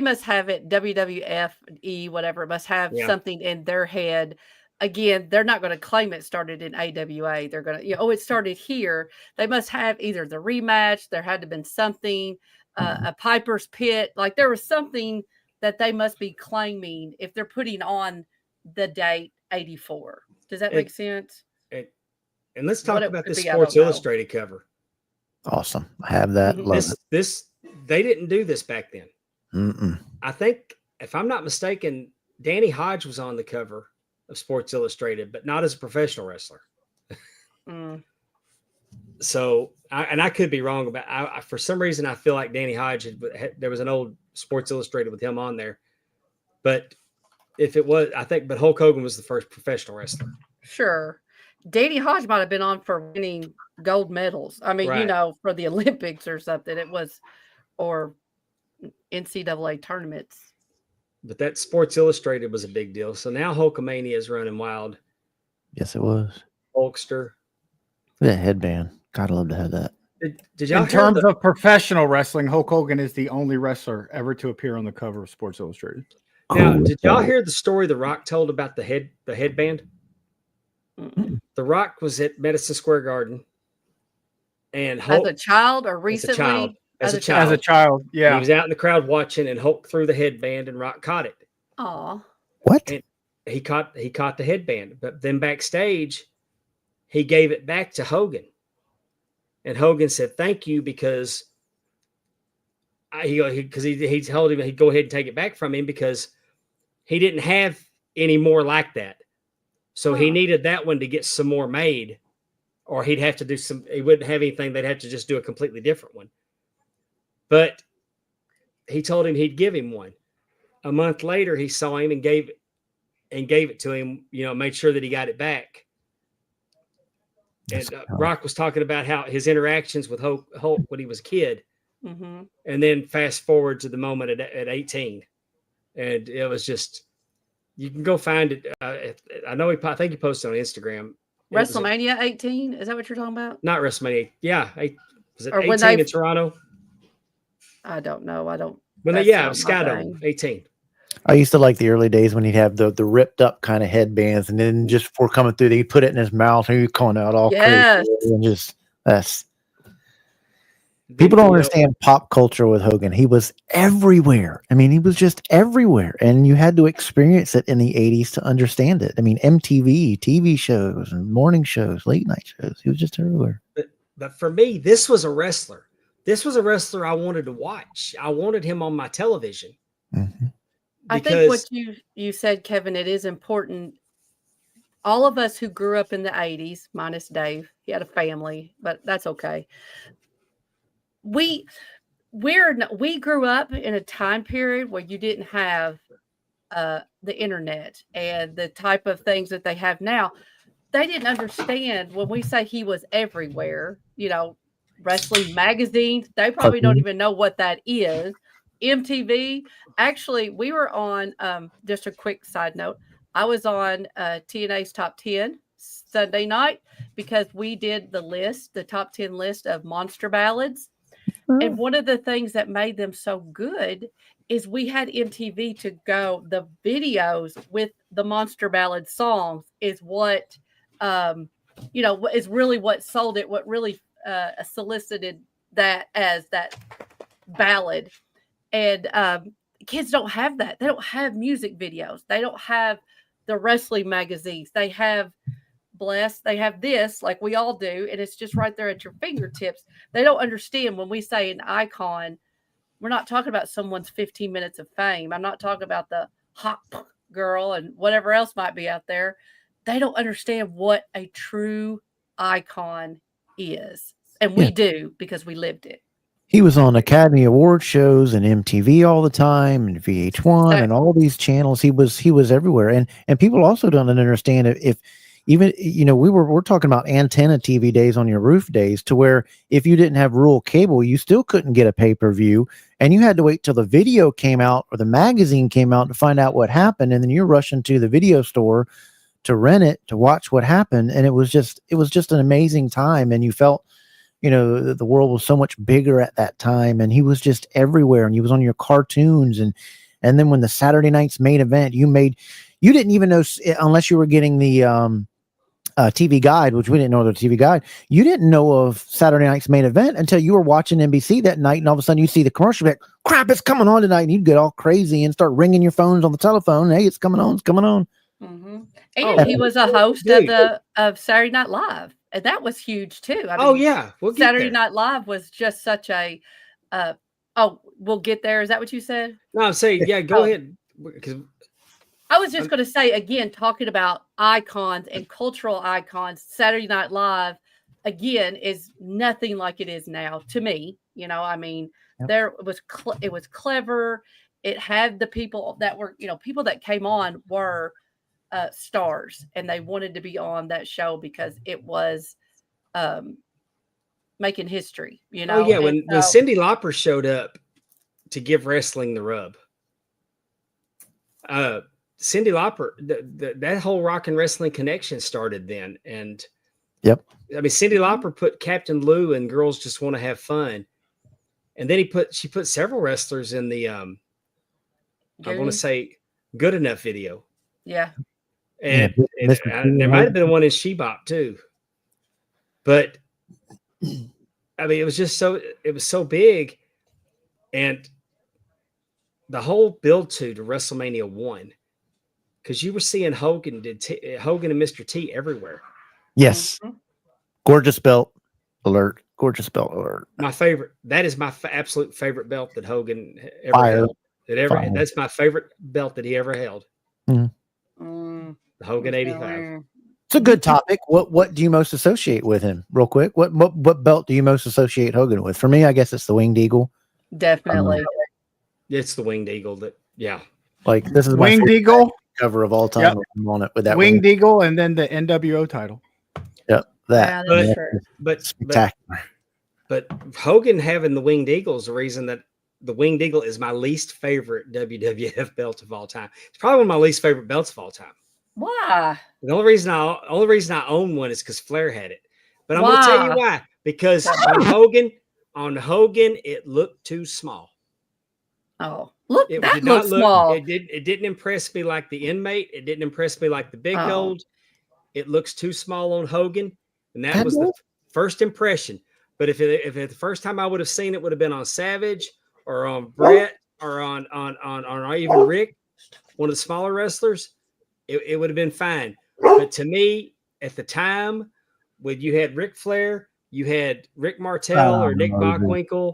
must have it WWFE whatever must have something in their head. Again, they're not going to claim it started in AWA. They're going to, it started here. They must have either the rematch. There had to have been something, a Piper's Pit. Like there was something that they must be claiming if they're putting on the date 84. Does that make sense?
And let's talk about this Sports Illustrated cover.
Awesome. I have that.
This they didn't do this back then.
Mm-mm.
I think, if I'm not mistaken, Danny Hodge was on the cover of Sports Illustrated, but not as a professional wrestler. So, I could be wrong about. For some reason, I feel like Danny Hodge. There was an old Sports Illustrated with him on there, but if it was, I think, but Hulk Hogan was the first professional wrestler.
Sure. Danny Hodge might have been on for winning gold medals. I mean,
Right.
for the Olympics or something. It was, or NCAA tournaments.
But that Sports Illustrated was a big deal. So now Hulkamania is running wild.
Yes, it was.
Hulkster.
That headband. God, I'd love to have that.
Did y'all
In
hear
terms of professional wrestling, Hulk Hogan is the only wrestler ever to appear on the cover of Sports Illustrated.
Now, did y'all hear the story The Rock told about the headband?
Mm-mm.
The Rock was at Madison Square Garden, and Hulk,
As a child or recently?
As a
child, yeah.
And he was out in the crowd watching, and Hulk threw the headband, and Rock caught it.
Aw.
What?
And he caught the headband, but then backstage, he gave it back to Hogan, and Hogan said thank you because he told him he'd go ahead and take it back from him because he didn't have any more like that, so he needed that one to get some more made, or he'd have to do some. He wouldn't have anything; they'd have to just do a completely different one. But he told him he'd give him one. A month later, he saw him and gave it to him. Made sure that he got it back. And Rock was talking about how his interactions with Hulk when he was a kid, and then fast forward to the moment at 18, and it was just. You can go find it. I think he posted on Instagram.
WrestleMania 18? Is that what you're talking about?
Not WrestleMania. Yeah, was it
Or
18 in Toronto?
I don't know. I don't.
Skydome 18.
I used to like the early days when he'd have the ripped up kind of headbands, and then just before coming through, he'd put it in his mouth and he'd calling out all crazy. And just people don't understand pop culture with Hogan. He was everywhere. I mean, he was just everywhere, and you had to experience it in the 80s to understand it. I mean, MTV, TV shows, and morning shows, late night shows. He was just everywhere.
But for me, this was a wrestler. This was a wrestler I wanted to watch. I wanted him on my television.
Mm-hmm.
I think what you said, Kevin, it is important. All of us who grew up in the 80s, minus Dave, he had a family, but that's okay. We grew up in a time period where you didn't have the internet and the type of things that they have now. They didn't understand when we say he was everywhere, wrestling magazines. They probably don't even know what that is. MTV. Actually, we were on, just a quick side note, I was on TNA's Top 10 Sunday night because we did the top 10 list of monster ballads. And one of the things that made them so good is we had MTV to go. The videos with the monster ballad songs is what, is really what sold it, what really solicited that as that ballad. And kids don't have that. They don't have music videos. They don't have the wrestling magazines. They have this like we all do, and it's just right there at your fingertips. They don't understand when we say an icon, we're not talking about someone's 15 minutes of fame. I'm not talking about the hot girl and whatever else might be out there. They don't understand what a true icon is. And we do because we lived it.
He was on Academy Award shows and MTV all the time and VH1 and all these channels. He was everywhere. And people also don't understand if even, we're talking about antenna TV days on your roof days, to where if you didn't have rural cable, you still couldn't get a pay-per-view, and you had to wait till the video came out or the magazine came out to find out what happened. And then you're rushing to the video store to rent it, to watch what happened. And it was just an amazing time. And you felt, the world was so much bigger at that time, and he was just everywhere, and he was on your cartoons. And then when the Saturday night's main event, you didn't even know, unless you were getting the, TV guide, which we didn't know the TV guide. You didn't know of Saturday night's main event until you were watching NBC that night, and all of a sudden you see the commercial, like, crap, it's coming on tonight, and you'd get all crazy and start ringing your phones on the telephone. Hey, it's coming on.
Mm-hmm. And he was a host of Saturday Night Live, and that was huge too. I mean, Saturday Night Live was just such a. We'll get there. Is that what you said?
No, I'm saying, go ahead. Because
I was just going to say, again, talking about icons and cultural icons, Saturday Night Live, again, is nothing like it is now to me. You know, I mean, it was clever. It had the people that were, people that came on were stars, and they wanted to be on that show because it was making history.
Oh yeah, when Cyndi Lauper showed up to give wrestling the rub. Cyndi Lauper, that whole rock and wrestling connection started then, and
yep.
I mean, Cyndi Lauper put Captain Lou and Girls Just Want to Have Fun, and then she put several wrestlers in the I want to say Good Enough video.
Yeah,
and there might have been one in She-Bop too, but I mean, it was so big, and the whole build to WrestleMania 1. Because you were seeing Hogan and Mr. T everywhere.
Yes. Mm-hmm. Gorgeous belt alert. Gorgeous belt alert.
My favorite. That is my absolute favorite belt that Hogan ever held. That's my favorite belt that he ever held.
Mm-hmm.
The Hogan 85.
It's a good topic. What do you most associate with him? Real quick. What belt do you most associate Hogan with? For me, I guess it's the Winged Eagle.
Definitely.
It's the Winged Eagle
Like this is
Winged Eagle
cover of all time.
Yep.
On it with that
Winged Eagle, and then the NWO title.
Yep, that.
But
spectacular.
But Hogan having the Winged Eagle is the reason that the Winged Eagle is my least favorite WWF belt of all time. It's probably one of my least favorite belts of all time.
Why?
The only reason I own one is because Flair had it. But I'm going to tell you why. Because on Hogan, it looked too small.
Oh. Look, that looks small.
It didn't impress me like the Inmate. It didn't impress me like the Big Gold. It looks too small on Hogan, and that was the first impression. But if the first time I would have seen it would have been on Savage or on Brett or on even Rick, one of the smaller wrestlers, it would have been fine. But to me, at the time, when you had Ric Flair, you had Rick Martel or Nick Bockwinkel.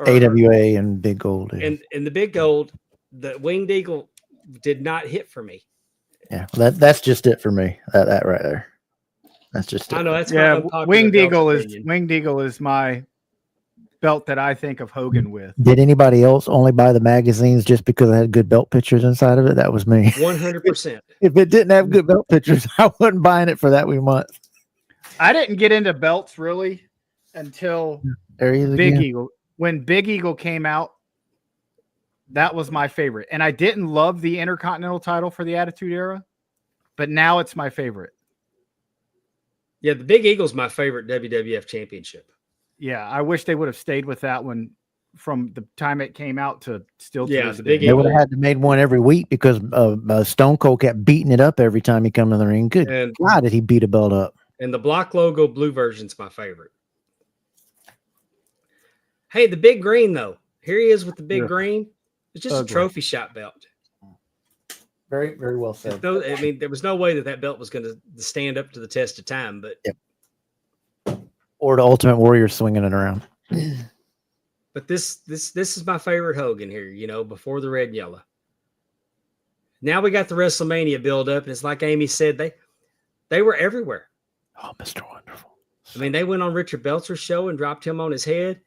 AWA and Big Gold.
And the Big Gold, the Winged Eagle did not hit for me.
Yeah, that's just it for me. That right there. That's just it.
I know that's
Winged Eagle is my belt that I think of Hogan with.
Did anybody else only buy the magazines just because it had good belt pictures inside of it? That was me.
100%.
If it didn't have good belt pictures, I wasn't buying it for that month.
I didn't get into belts really until Big Eagle. When Big Eagle came out, that was my favorite. And I didn't love the Intercontinental title for the Attitude Era, but now it's my favorite.
Yeah, the Big Eagle's my favorite WWF championship.
Yeah, I wish they would have stayed with that one from the time it came out to still.
Yeah,
the
Big
Eagle.
They
would have had to made one every week because Stone Cold kept beating it up every time he come in the ring. Good God, did he beat a belt up?
And the block logo blue version's my favorite. Hey, the big green, though. Here he is with the big green. It's just a trophy shot belt.
Very, very well said.
I mean, there was no way that belt was going to stand up to the test of time. But
or the Ultimate Warrior swinging it around.
But this is my favorite Hogan here, before the red and yellow. Now we got the WrestleMania build up, and it's like Amy said, they were everywhere.
Oh, Mr. Wonderful.
I mean, they went on Richard Belzer's show and dropped him on his head.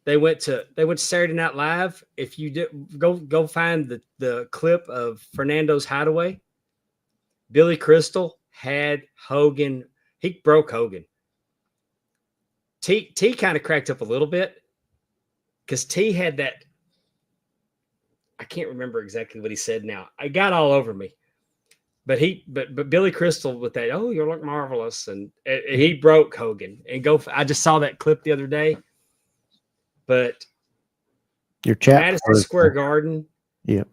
They went to Saturday Night Live. If you go find the clip of Fernando's Hideaway, Billy Crystal had Hogan. He broke Hogan. T kind of cracked up a little bit because T had that. I can't remember exactly what he said now. I got all over me. But Billy Crystal with that, oh, you look marvelous, and he broke Hogan. I just saw that clip the other day. But
your chat
Madison Square Garden,
yep.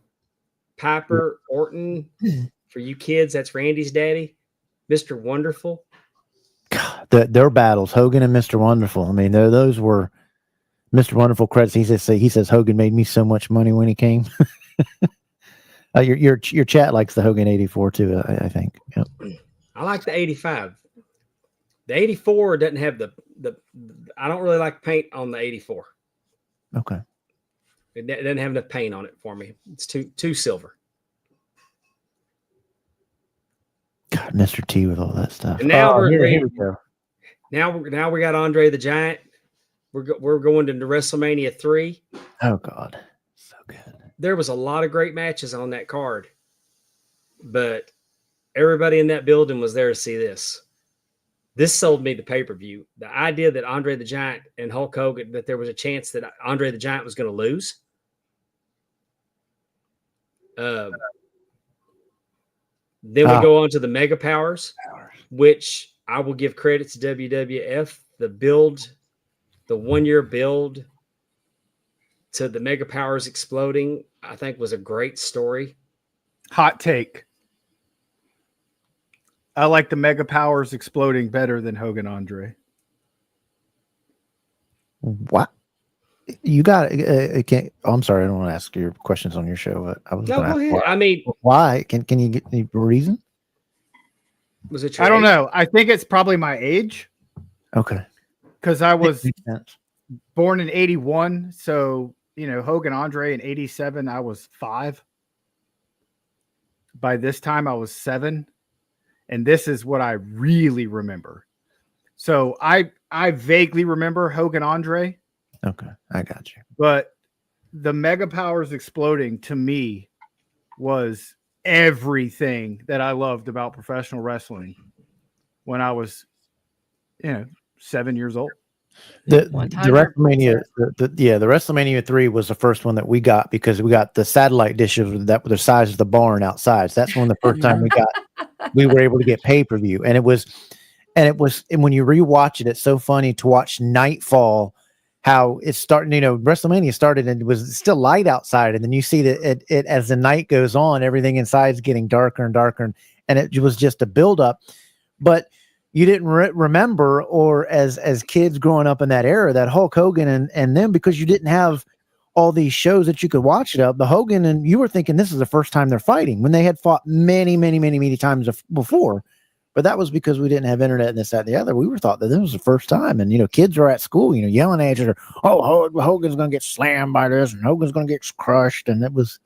Piper, Orton, for you kids, that's Randy's daddy, Mr. Wonderful.
God, their battles, Hogan and Mr. Wonderful. I mean, those were Mr. Wonderful credits. He says Hogan made me so much money when he came. Your chat likes the Hogan 84 too, I think. Yep.
I like the 85. The 84 doesn't have the I don't really like paint on the 84.
Okay.
It doesn't have enough paint on it for me. It's too silver.
God, Mr. T with all that stuff.
And now
here we go.
Now we got Andre the Giant. We're going to WrestleMania 3.
Oh God, so good.
There was a lot of great matches on that card, but everybody in that building was there to see this. This sold me the pay-per-view. The idea that Andre the Giant and Hulk Hogan, that there was a chance that Andre the Giant was going to lose. Then we go on to the Mega Powers, which I will give credit to WWF. The 1 year build to the Mega Powers exploding, I think was a great story.
Hot take. I like the Mega Powers exploding better than Hogan Andre.
What? You got it. I'm sorry, I don't want to ask your questions on your show, but I was
No, go ahead. I mean,
why? Can you get any reason?
Was it?
I don't know. I think it's probably my age.
Okay.
Because I was born in 81. So, Hogan Andre in 87, I was 5. By this time, I was 7. And this is what I really remember. So I vaguely remember Hogan Andre.
Okay, I got you.
But the Mega Powers exploding to me was everything that I loved about professional wrestling when I was, 7 years old.
The WrestleMania, the WrestleMania 3 was the first one that we got because we got the satellite dishes that were the size of the barn outside. So that's one of the first time we were able to get pay-per-view. And when you rewatch it, it's so funny to watch Nightfall, how it's starting, WrestleMania started and it was still light outside. And then you see that it as the night goes on, everything inside is getting darker and darker. And it was just a buildup. But you didn't remember, or as kids growing up in that era, that Hulk Hogan and them, because you didn't have all these shows that you could watch it of. The Hogan, and you were thinking this is the first time they're fighting when they had fought many, many, many, many times before. But that was because we didn't have internet and this, that, and the other. We were thought that this was the first time. And, kids are at school, yelling at each other, Hogan's going to get slammed by this and Hogan's going to get crushed. And it was,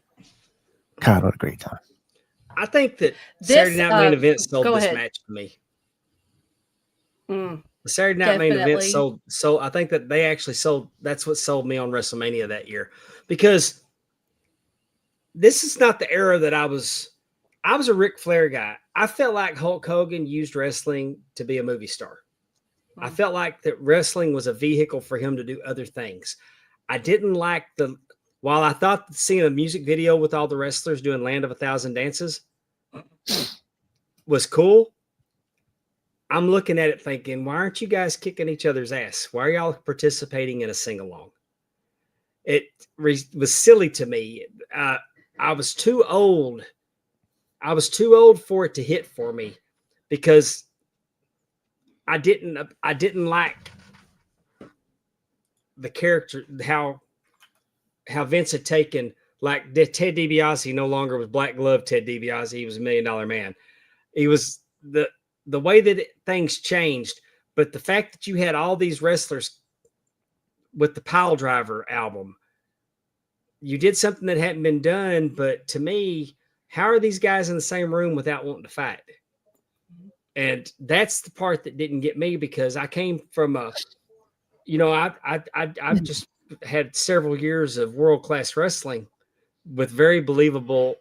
God, what a great time.
I think that Saturday Night Main Event sold this match to me. The Saturday Night Main Event sold. I think that they actually sold. That's what sold me on WrestleMania that year, because this is not the era that I was a Ric Flair guy. I felt like Hulk Hogan used wrestling to be a movie star. I felt like that wrestling was a vehicle for him to do other things. I didn't like while I thought seeing a music video with all the wrestlers doing Land of a Thousand Dances was cool, I'm looking at it thinking, why aren't you guys kicking each other's ass? Why are y'all participating in a sing-along? It was silly to me. I was too old. I was too old for it to hit for me, because I didn't like the character, how Vince had taken, like Ted DiBiase no longer was Black Glove Ted DiBiase. He was $1 Million Man. He was the way that things changed, but the fact that you had all these wrestlers with the Pile Driver album, you did something that hadn't been done. But to me, how are these guys in the same room without wanting to fight? And that's the part that didn't get me, because I came from I've just had several years of world-class wrestling with very believable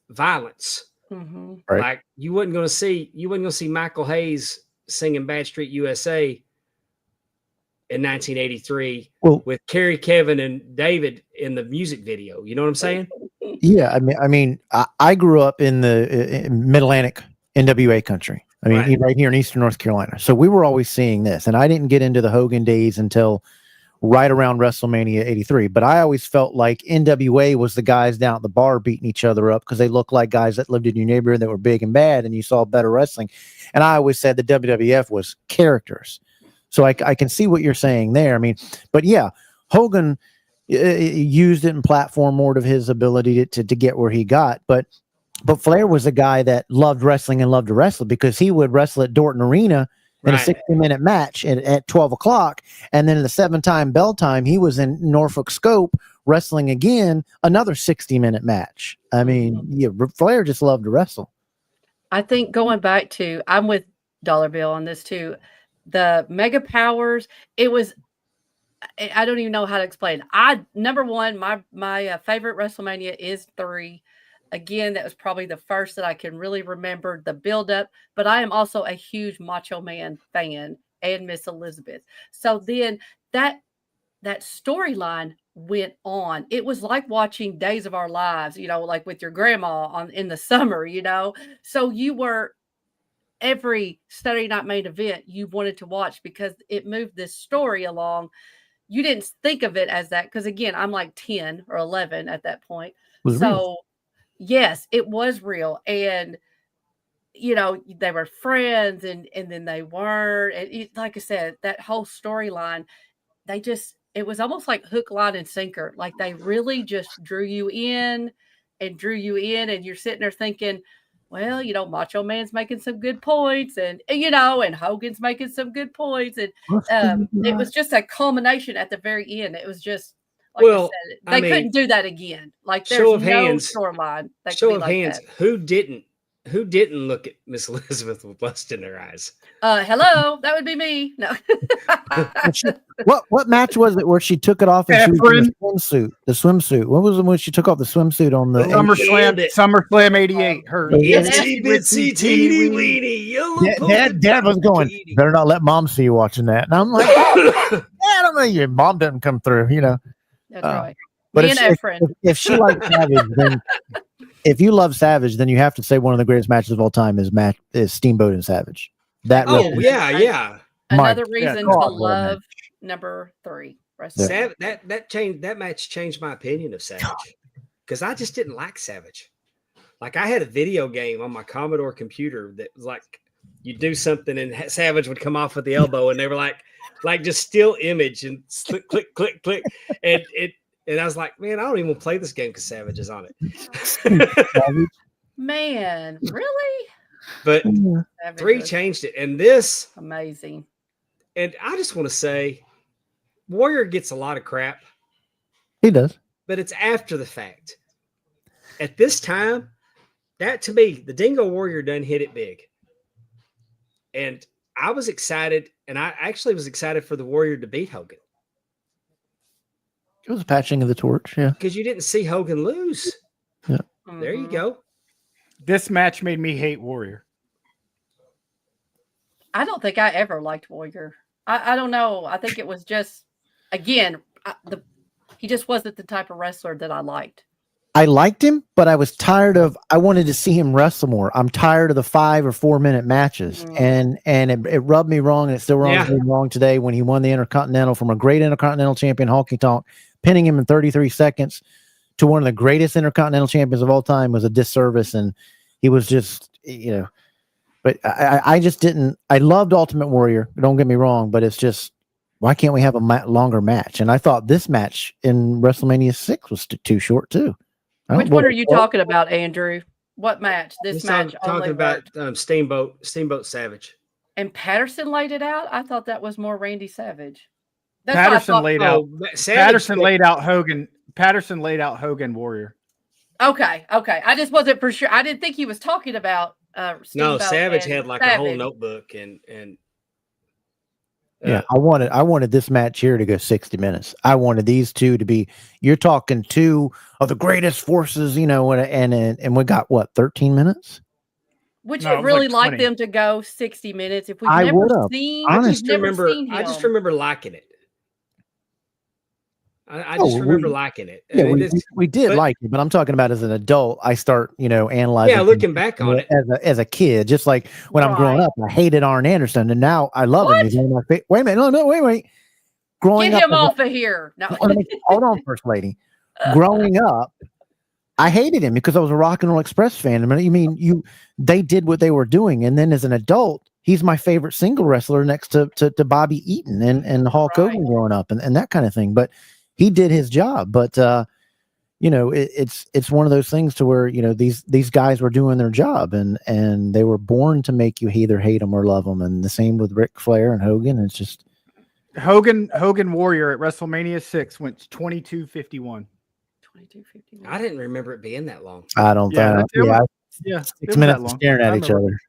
violence.
Mm-hmm.
Right.
Like you wasn't going to see Michael Hayes singing Bad Street USA in 1983 with Kerry, Kevin, and David in the music video. You know what I'm saying?
Yeah. I grew up in the Mid-Atlantic NWA country. Right here in Eastern North Carolina. So we were always seeing this, and I didn't get into the Hogan days until right around WrestleMania 83. But I always felt like NWA was the guys down at the bar beating each other up because they looked like guys that lived in your neighborhood that were big and bad, and you saw better wrestling. And I always said the WWF was characters. So I can see what you're saying there. But yeah, Hogan used it and platform more of his ability to get where he got. But Flair was a guy that loved wrestling and loved to wrestle, because he would wrestle at Dorton Arena in a 60-minute match at 12 o'clock. And then in the 7-time bell time, he was in Norfolk Scope wrestling again, another 60-minute match. Flair just loved to wrestle.
I think going back to, I'm with Dollar Bill on this too. the mega powers. It was, I don't even know how to explain. Number one, my favorite WrestleMania is 3. Again, that was probably the first that I can really remember the buildup. But I am also a huge Macho Man fan and Miss Elizabeth. So then that storyline went on. It was like watching Days of Our Lives, like with your grandma in the summer, So you were every Saturday night main event you wanted to watch because it moved this story along. You didn't think of it as that because again, I'm like 10 or 11 at that point. So yes, it was real. And they were friends and then they weren't. And like I said, that whole storyline, it was almost like hook, line, and sinker. Like they really just drew you in, and you're sitting there thinking, well, Macho Man's making some good points, and and Hogan's making some good points, and it was just a culmination at the very end. It was just like I said, they couldn't do that again. Like there's no storyline that could be like that.
Who didn't look at Miss Elizabeth with lust in their eyes?
Hello, that would be me. No.
What match was it where she took it off and she was in the swimsuit? What was it when she took off the swimsuit on the
SummerSlam '88? Her
itsy bitsy teeny weeny.
Dad was going, better not let mom see you watching that. And I'm like, I don't know, your mom doesn't come through,
That's right.
But if she likes Savage, then if you love Savage, then you have to say one of the greatest matches of all time is Steamboat and Savage.
Yeah.
Another reason to love number 3.
That match changed my opinion of Savage because I just didn't like Savage. Like I had a video game on my Commodore computer that was like you do something and Savage would come off with the elbow and they were like just still image and click click and I was like, man, I don't even play this game because Savage is on it.
Man, really?
But 3 changed it, and this
amazing.
And I just want to say, Warrior gets a lot of crap.
He does,
but it's after the fact. At this time, that to me, the Dingo Warrior done hit it big, and I was excited, and I actually was excited for the Warrior to beat Hogan.
It was a patching of the torch, yeah.
Because you didn't see Hogan lose.
Yeah.
There you go.
This match made me hate Warrior.
I don't think I ever liked Warrior. I don't know. I think it was just, again, he just wasn't the type of wrestler that I liked.
I liked him, but I was tired I wanted to see him wrestle more. I'm tired of the 5 or 4 minute matches. And it rubbed me wrong, and it still rubs me wrong today when he won the Intercontinental from a great Intercontinental champion, Honky Tonk, pinning him in 33 seconds to one of the greatest Intercontinental champions of all time was a disservice. And he was just, but I just didn't. I loved Ultimate Warrior. Don't get me wrong, but it's just, why can't we have a longer match? And I thought this match in WrestleMania 6 was too short too.
Which one are you talking about, Andrew? What match? This match?
Talking about Steamboat Savage.
And Patterson laid it out. I thought that was more Randy Savage.
Patterson laid out Hogan. Patterson laid out Hogan Warrior.
Okay. I just wasn't for sure. I didn't think he was talking about.
No, Savage had like a whole notebook and
yeah, I wanted this match here to go 60 minutes. I wanted these two to be. You're talking two of the greatest forces, and we got what 13 minutes.
Would you really like them to go 60 minutes if we've never seen?
I just remember liking it. I just remember liking it.
Yeah, we did like it, but I'm talking about as an adult. I start, analyzing.
Yeah, looking back on it
as a kid, just like when I'm growing up, I hated Arn Anderson, and now I love him. He's one of my favorite. Wait a minute, wait.
Get him off of here. No.
Hold on, First Lady. Growing up, I hated him because I was a Rock and Roll Express fan. I mean, they did what they were doing, and then as an adult, he's my favorite single wrestler next to Bobby Eaton and Hulk Hogan growing up, and that kind of thing. But he did his job, but it's one of those things to where these guys were doing their job, and they were born to make you either hate them or love them, and the same with Ric Flair and Hogan. It's just
Hogan Warrior at WrestleMania 6 went 22:51.
22:51.
I didn't remember it being that long.
I don't. 6 minutes staring at each other.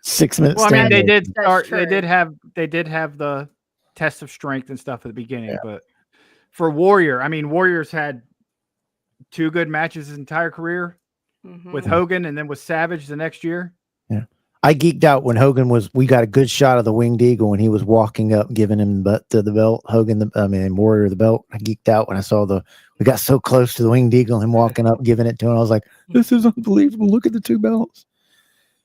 6 minutes.
Well, I mean, they did
That's
start.
true.
They did have the test of strength and stuff at the beginning, but for Warrior, I mean, Warrior's had 2 good matches his entire career with Hogan, and then with Savage the next year.
Yeah, I geeked out when Hogan we got a good shot of the Winged Eagle when he was walking up, giving him the belt. Warrior the belt. I geeked out when I saw we got so close to the Winged Eagle, him walking up, giving it to him. I was like, this is unbelievable. Look at the 2 belts.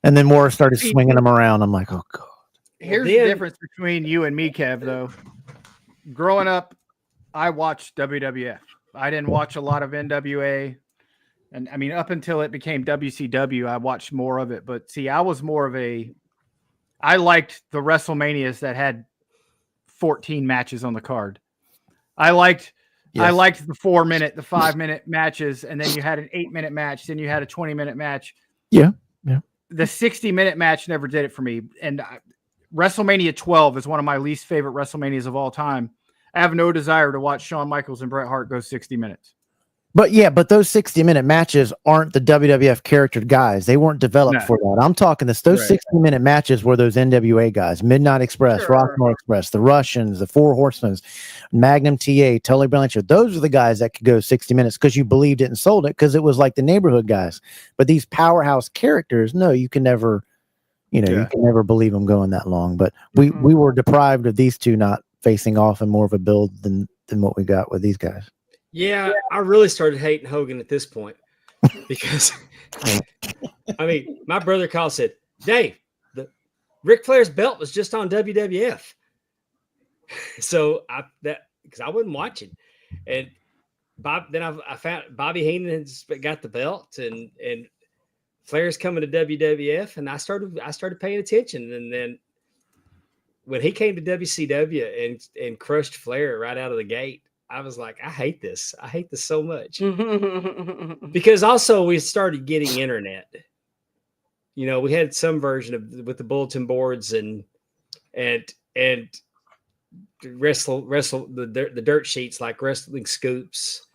And then Warrior started swinging them around. I'm like, oh God.
Here's the difference between you and me, Kev, though. Growing up, I watched WWF. I didn't watch a lot of NWA. And I mean, up until it became WCW, I watched more of it. But see, I was more of I liked the WrestleManias that had 14 matches on the card. I liked the 4-minute, the 5-minute matches, and then you had an 8-minute match, then you had a 20-minute match.
Yeah.
The 60-minute match never did it for me. And WrestleMania 12 is one of my least favorite WrestleManias of all time. I have no desire to watch Shawn Michaels and Bret Hart go 60 minutes.
But those 60-minute matches aren't the WWF character guys. They weren't developed for that. I'm talking those 60-minute matches were those NWA guys, Midnight Express, Rockmore Express, the Russians, the Four Horsemen, Magnum TA, Tully Blanchard. Those are the guys that could go 60 minutes because you believed it and sold it because it was like the neighborhood guys. But these powerhouse characters, no, you can never, you can never believe them going that long. But we were deprived of these 2 not facing off in more of a build than what we got with these guys.
Yeah, I really started hating Hogan at this point because, I mean, my brother Kyle said, Dave, Ric Flair's belt was just on WWF. So because I wasn't watching. And I found Bobby Heenan has got the belt and Flair's coming to WWF. And I started paying attention. And then when he came to WCW and crushed Flair right out of the gate, I was like, I hate this. I hate this so much. Because also we started getting internet. We had some version with the bulletin boards and the dirt sheets like Wrestling Scoops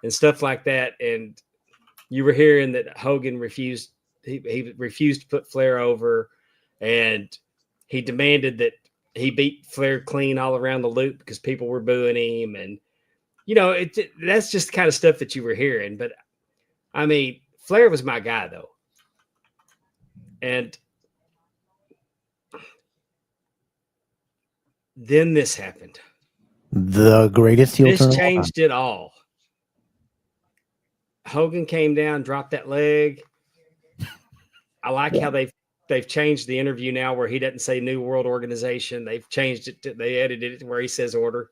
and stuff like that. And you were hearing that Hogan refused. He refused to put Flair over, and he demanded that he beat Flair clean all around the loop because people were booing him. And that's just the kind of stuff that you were hearing. But I mean, Flair was my guy though. And then this happened.
The greatest heel turn.
This changed it all. Hogan came down, dropped that leg. I like how they've changed the interview now where he doesn't say New World Organization. They've changed it. They edited it to where he says order.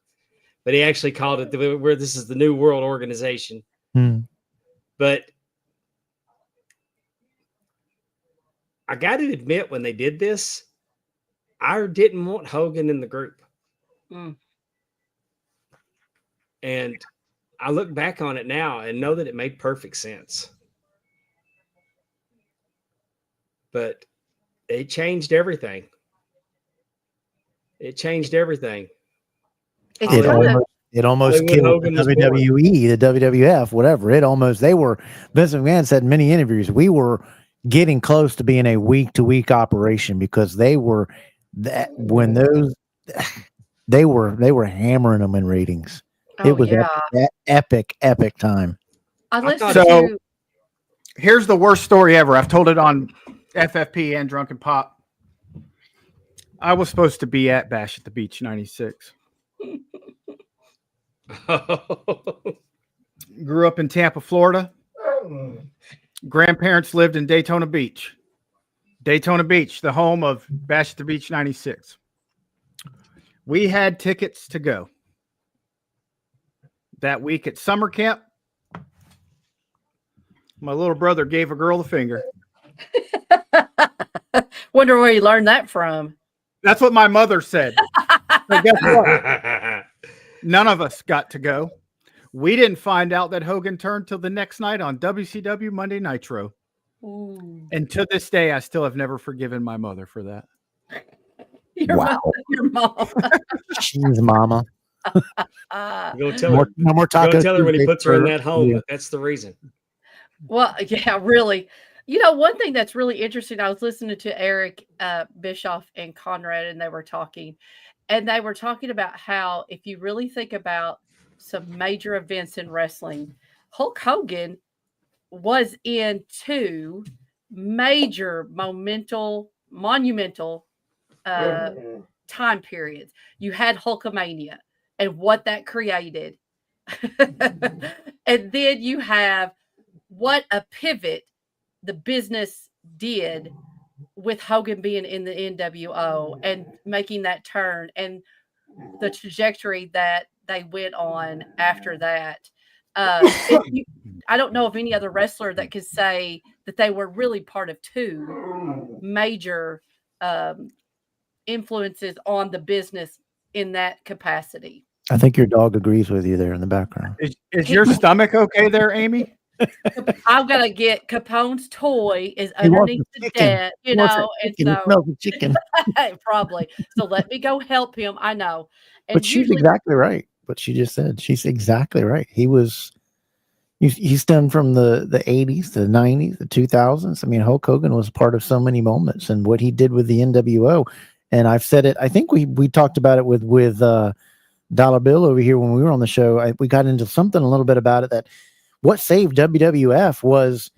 But he actually called it where this is the New World Organization. But I got to admit, when they did this, I didn't want Hogan in the group. And I look back on it now and know that it made perfect sense. But it changed everything. It changed everything.
It almost killed the WWE, the WWF, whatever. Vince McMahon said in many interviews, we were getting close to being a week-to-week operation because they were hammering them in ratings. It was an epic time.
Here's the worst story ever. I've told it on FFP and Drunken Pop. I was supposed to be at Bash at the Beach 96. Grew up in Tampa, Florida. Grandparents lived in Daytona Beach. Daytona Beach, the home of Bash at the Beach 96. We had tickets to go. That week at summer camp, my little brother gave a girl the finger.
Wonder where you learned that from.
That's what my mother said. But guess what? None of us got to go. We didn't find out that Hogan turned till the next night on WCW Monday Nitro.
Ooh.
And to this day, I still have never forgiven my mother for that.
Your mom.
She's mama.
Go tell her.
No more tacos.
Go tell her when he puts her in that home. Yeah. That's the reason.
Well, yeah, really. One thing that's really interesting, I was listening to Eric Bischoff and Conrad, and they were talking about how if you really think about some major events in wrestling, Hulk Hogan was in 2 major monumental time periods. You had Hulkamania and what that created. And then you have what a pivot the business did with Hogan being in the NWO and making that turn and the trajectory that they went on after that. I don't know of any other wrestler that could say that they were really part of 2 major influences on the business in that capacity.
I think your dog agrees with you there in the background.
Is your stomach okay there, Amy?
I'm gonna get Capone's toy is underneath the desk, and so
smells the chicken.
probably. So let me go help him. I know,
But she's exactly right. What she just said, she's exactly right. He's done from the 80s, the 90s, the 2000s. I mean, Hulk Hogan was part of so many moments, and what he did with the NWO. And I've said it. I think we talked about it with Dollar Bill over here when we were on the show. We got into something a little bit about it that. What saved WWF was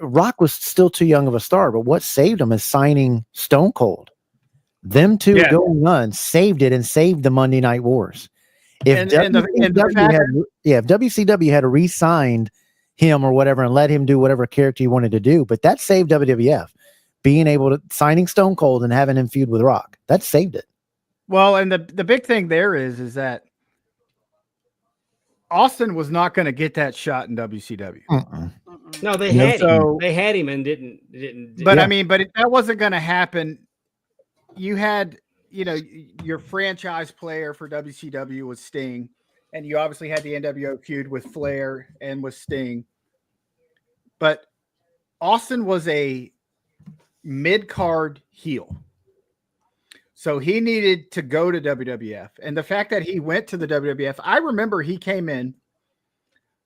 Rock was still too young of a star, but what saved him is signing Stone Cold. Them two going on saved it and saved the Monday Night Wars. If WCW had re-signed him or whatever and let him do whatever character he wanted to do, but that saved WWF. Being able to signing Stone Cold and having him feud with Rock, that saved it.
Well, and the big thing there is that Austin was not going to get that shot in WCW.
No, they had him. They had him and didn't.
But I mean, that wasn't going to happen. You had, your franchise player for WCW was Sting, and you obviously had the NWO feud with Flair and with Sting. But Austin was a mid-card heel. So he needed to go to WWF. And the fact that he went to the WWF, I remember he came in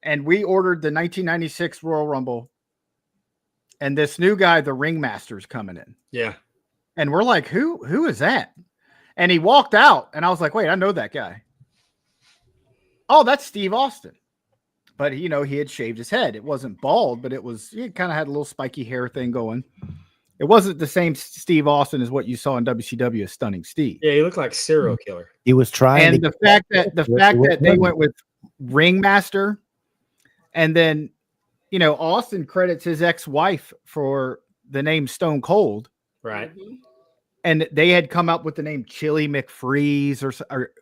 and we ordered the 1996 Royal Rumble. And this new guy, the Ringmaster's coming in.
Yeah.
And we're like, who is that? And he walked out and I was like, wait, I know that guy. Oh, that's Steve Austin. But, he had shaved his head. It wasn't bald, but he kind of had a little spiky hair thing going. It wasn't the same Steve Austin as what you saw in WCW as Stunning Steve.
Yeah, he looked like a serial killer.
He was trying.
And the fact that they went with Ringmaster, and then Austin credits his ex-wife for the name Stone Cold,
right?
And they had come up with the name Chili McFreeze or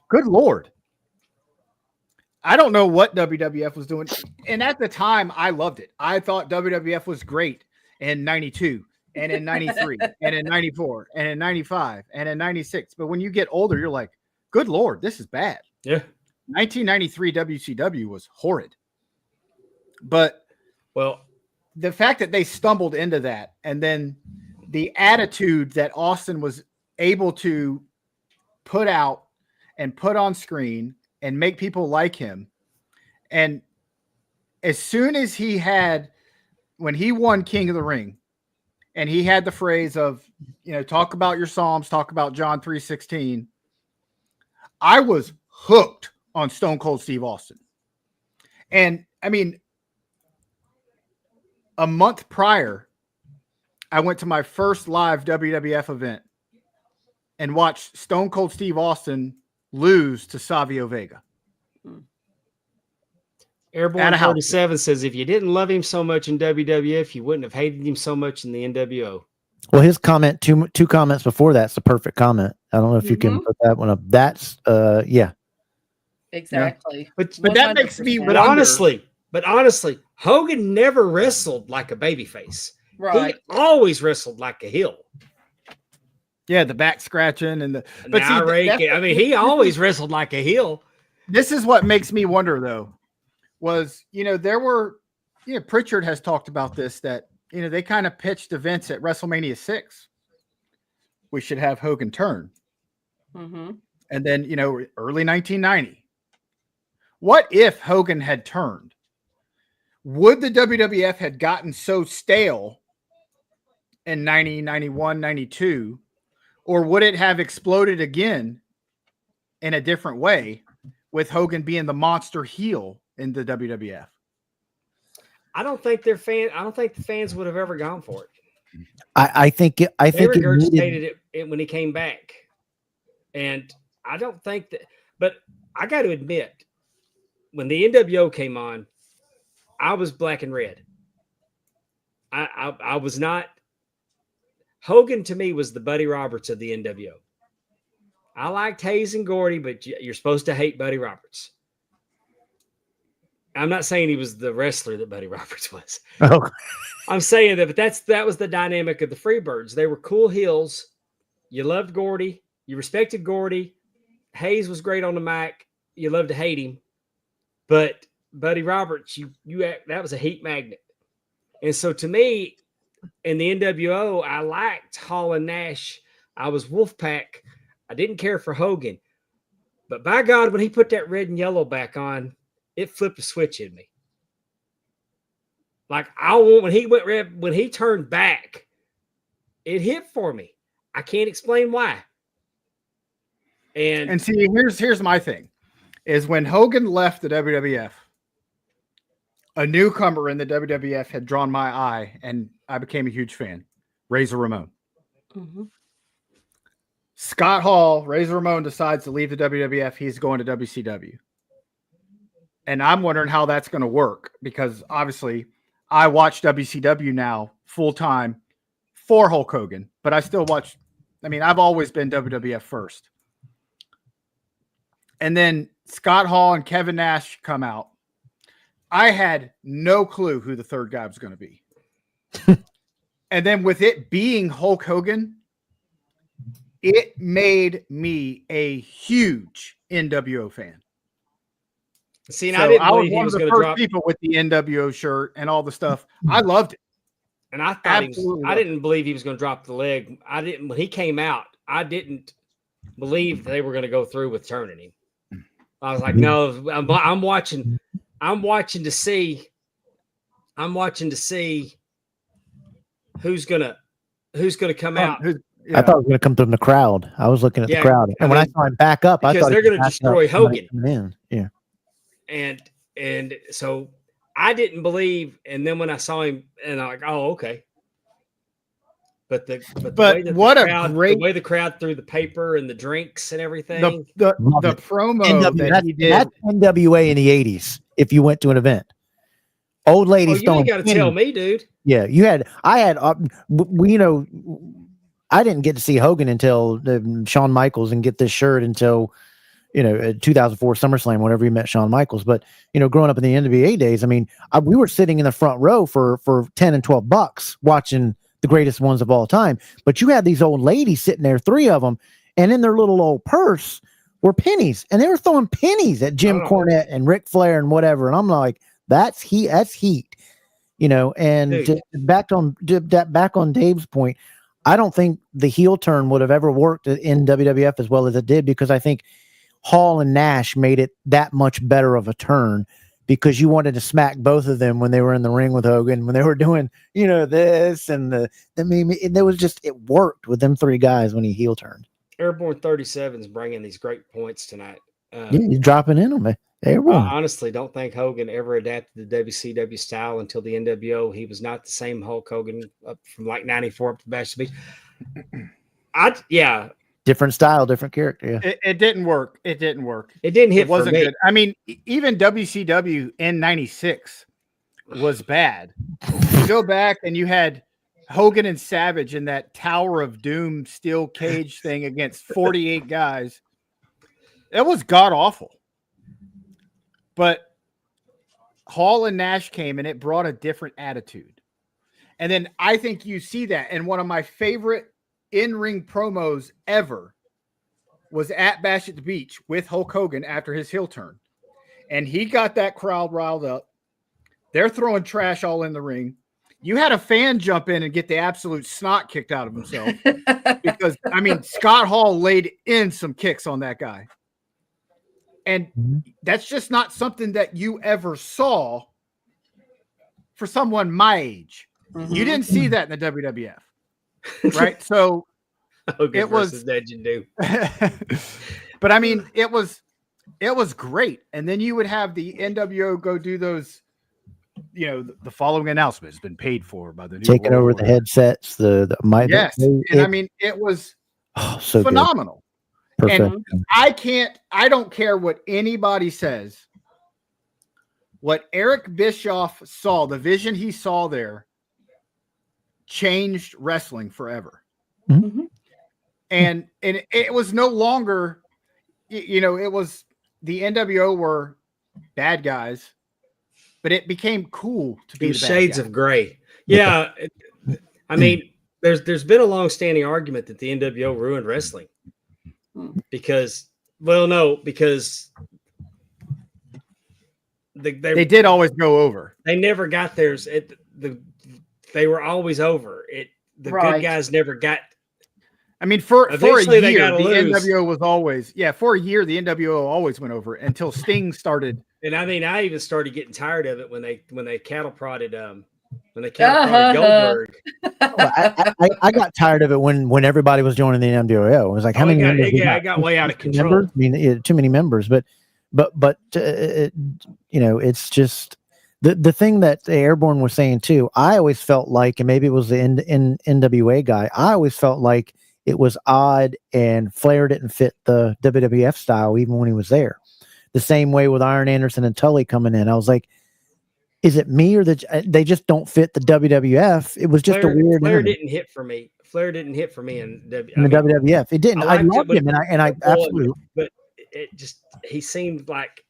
good Lord. I don't know what WWF was doing. And at the time, I loved it. I thought WWF was great in 92 and in 93 and in 94 and in 95 and in 96. But when you get older, you're like, good Lord, this is bad.
Yeah.
1993 WCW was horrid. But the fact that they stumbled into that, and then the attitude that Austin was able to put out and put on screen and make people like him. And as soon as when he won King of the Ring, and he had the phrase of, talk about your Psalms, talk about John 3:16, I was hooked on Stone Cold Steve Austin. And I mean, a month prior, I went to my first live WWF event and watched Stone Cold Steve Austin lose to Savio Vega.
Airborne 47 says if you didn't love him so much in WWF, you wouldn't have hated him so much in the NWO.
Well, his comment, two comments before that's the perft comment. I don't know if you can put that one up. That's yeah.
Exactly.
Yeah. But that makes me wonder. But honestly, Hogan never wrestled like a babyface.
Right.
He always wrestled like a heel.
Yeah, the back scratching and the
he always wrestled like a heel.
This is what makes me wonder though. Was, there were, Pritchard has talked about this, that, they kind of pitched events at WrestleMania 6. We should have Hogan turn.
Mm-hmm.
And then, early 1990. What if Hogan had turned? would the WWF had gotten so stale in 90, 91, 92, or would it have exploded again in a different way with Hogan being the monster heel in the WWF?
I don't think the fans would have ever gone for it.
I think
They
it needed,
regurgitated it when he came back. And I don't think that, but I got to admit, when the NWO came on, I was black and red. I was not. Hogan to me was the Buddy Roberts of the NWO. I liked Hayes and Gordy, but you're supposed to hate Buddy Roberts. I'm not saying he was the wrestler that Buddy Roberts was.
oh,
I'm saying that, but that was the dynamic of the Freebirds. They were cool heels. You loved Gordy. You respected Gordy. Hayes was great on the mic. You loved to hate him. But Buddy Roberts, that was a heat magnet. And so to me, in the NWO, I liked Hall and Nash. I was Wolfpack. I didn't care for Hogan. But by God, when he put that red and yellow back on, it flipped a switch in me. Like when he went red, when he turned back, it hit for me. I can't explain why. And
see, here's my thing, is when Hogan left the WWF, a newcomer in the WWF had drawn my eye, and I became a huge fan. Razor Ramon.
Mm-hmm.
Scott Hall, Razor Ramon decides to leave the WWF. He's going to WCW. And I'm wondering how that's going to work, because obviously I watch WCW now full time for Hulk Hogan, but I still watch. I mean, I've always been WWF first. And then Scott Hall and Kevin Nash come out. I had no clue who the third guy was going to be. And then with it being Hulk Hogan, it made me a huge NWO fan.
See, and
So
I didn't
I was
believe he
one of
was
the
going to
first
drop.
people with the NWO shirt and all the stuff. I loved it.
And I thought
Absolutely
I didn't believe he was going to drop the leg. When he came out, I didn't believe they were going to go through with turning him. I was like, no, I'm watching to see who's gonna come out.
I thought it was going to come from the crowd. I was looking at the crowd, and when I saw him back up, I
because
thought
they're going to destroy Hogan.
Yeah,
and so I didn't believe. And then when I saw him, and I'm like, oh, okay. But the way the crowd threw the paper and the drinks and everything.
The promo that he did.
That's NWA in the 80s. If you went to an event, old ladies.
You ain't got to tell me, dude.
Yeah, I didn't get to see Hogan until Shawn Michaels and get this shirt until 2004 SummerSlam, whenever he met Shawn Michaels. But growing up in the NWA days, I mean, we were sitting in the front row for $10 and $12 watching the greatest ones of all time. But you had these old ladies sitting there, 3 of them, and in their little old purse were pennies, and they were throwing pennies at Jim Cornette and Ric Flair and whatever. And I'm like, that's heat. And back on Dave's point, I don't think the heel turn would have ever worked in WWF as well as it did, because I think Hall and Nash made it that much better of a turn, because you wanted to smack both of them when they were in the ring with Hogan, when they were doing, this and it worked with them 3 guys when he heel turned.
Airborne 37's bringing these great points tonight.
You're dropping in on me.
I honestly don't think Hogan ever adapted the WCW style until the NWO. He was not the same Hulk Hogan up from like 94 up to Bash the Beach.
Different style, different character. Yeah.
It didn't work. It didn't work.
It didn't hit. It
wasn't
for me.
good. I mean, even WCW in 96 was bad. You go back and you had Hogan and Savage in that Tower of Doom steel cage thing against 48 guys. It was god awful. But Hall and Nash came and it brought a different attitude. And then I think you see that. And one of my favorite in-ring promos ever was at Bash at the Beach with Hulk Hogan after his heel turn. And he got that crowd riled up. They're throwing trash all in the ring. You had a fan jump in and get the absolute snot kicked out of himself. Because, I mean, Scott Hall laid in some kicks on that guy. And that's just not something that you ever saw for someone my age.
Mhm.
You didn't see that in the WWF, right? So
Hogan
it was-
versus Legend do.
but I mean, it was great. And then you would have the NWO go do those, you know, the following announcement has been paid for by the new
Taking
World
over the
Order.
headsets, the mic.
Yes. And I mean, it was
so
phenomenal.
good. Perfect.
And I don't care what anybody says. What Eric Bischoff saw, the vision he saw there, changed wrestling forever.
Mhm.
And it was no longer, you know, it was the NWO were bad guys, but it became cool to be the bad
Shades
guy.
of gray. Yeah. I mean, there's been a long-standing argument that the NWO ruined wrestling because they
did always go over.
They never got theirs. They were always over. The
Right.
good guys never got.
I mean, for a
Eventually they
year,
gotta
the
lose.
NWO was always, for a year, the NWO always went over until Sting started.
And I mean, I even started getting tired of it when they cattle prodded Goldberg.
I got tired of it when everybody was joining the NWO. It was like, how many members?
I got way out of control.
Members? I mean, too many members. But you know, it's just the thing that the Airborne was saying too. I always felt like, and maybe it was the NWA guy, I always felt like it was odd and Flair didn't fit the WWF style even when he was there. The same way with Iron Anderson and Tully coming in. I was like, is it me or they just don't fit the WWF? It was just a weird.
Flair didn't hit for me. Flair didn't hit for me in the
WWF. It didn't. I loved him, and I absolutely.
But he seemed like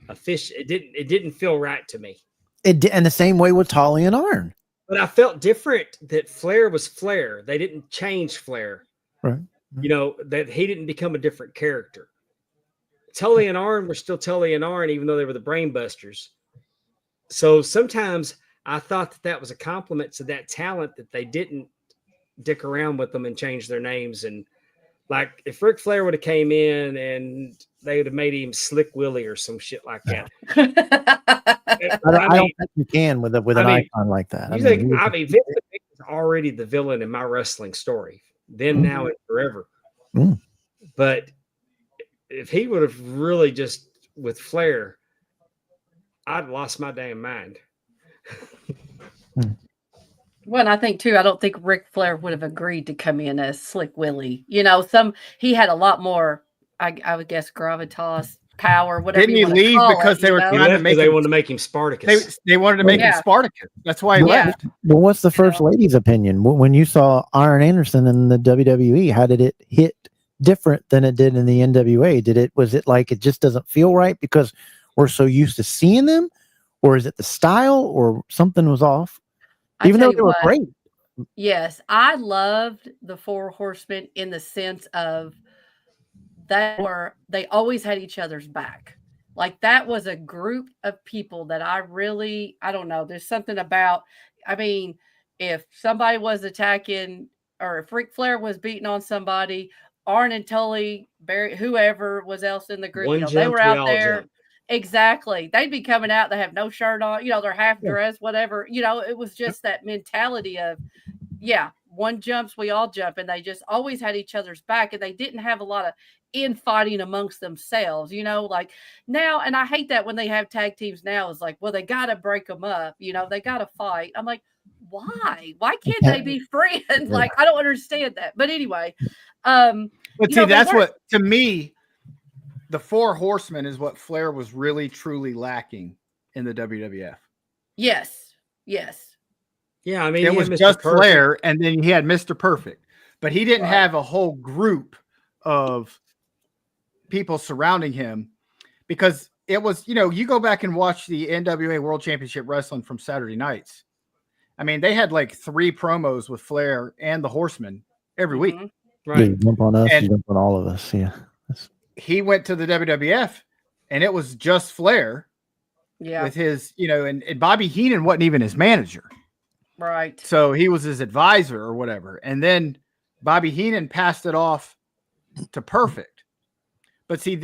a fish. It didn't feel right to me.
It did, and the same way with Tully and Arn.
But I felt different that Flair was Flair. They didn't change Flair.
Right.
You know, that he didn't become a different character. Tully and Arn were still Tully and Arn, even though they were the brain busters. So sometimes I thought that was a compliment to that talent that they didn't dick around with them and change their names. And like if Ric Flair would have came in and they would have made him Slick Willie or some shit like that.
I don't think you can with an icon like that.
Vince McMahon is already the villain in my wrestling story. Then, now, and forever. But if he would have really just with Flair, I'd lost my damn mind.
Well, and I think too, I don't think Ric Flair would have agreed to come in as Slick Willie. You know, he had a lot more, I would guess, gravitas, power, whatever.
Didn't he leave because they were trying to make?
They wanted to make him Spartacus.
They wanted to make him Spartacus. That's why he left.
But what's the first lady's opinion when you saw Arn Anderson in the WWE? How did it hit different than it did in the NWA? Was it like it just doesn't feel right because we're so used to seeing them, or is it the style, or something was off? Even though they were great.
Yes, I loved the Four Horsemen in the sense of they always had each other's back. Like that was a group of people that I don't know. There's something about, I mean, if somebody was attacking or if Ric Flair was beating on somebody, Arn and Tully, Barry, whoever was else in the group, they were out there. Jump. Exactly. They'd be coming out. They have no shirt on, they're half dressed, whatever. It was just that mentality of, one jumps, we all jump. And they just always had each other's back. And they didn't have a lot of infighting amongst themselves, like now. And I hate that when they have tag teams now, it's like, well, they got to break them up. They got to fight. I'm like, why can't they be friends? Like, I don't understand that. But anyway,
but see, that's what, to me, the Four Horsemen is what Flair was really, truly lacking in the WWF.
Yes.
Yeah, I mean,
it was just Flair, and then he had Mr. Perfect, but he didn't have a whole group of people surrounding him because it was, you go back and watch the NWA World Championship Wrestling from Saturday nights. I mean, they had like 3 promos with Flair and the Horsemen every week.
Right. You jump on us, you jump on all of us. Yeah.
He went to the WWF and it was just Flair with his, and Bobby Heenan wasn't even his manager.
Right.
So he was his advisor or whatever. And then Bobby Heenan passed it off to Perfect. But see,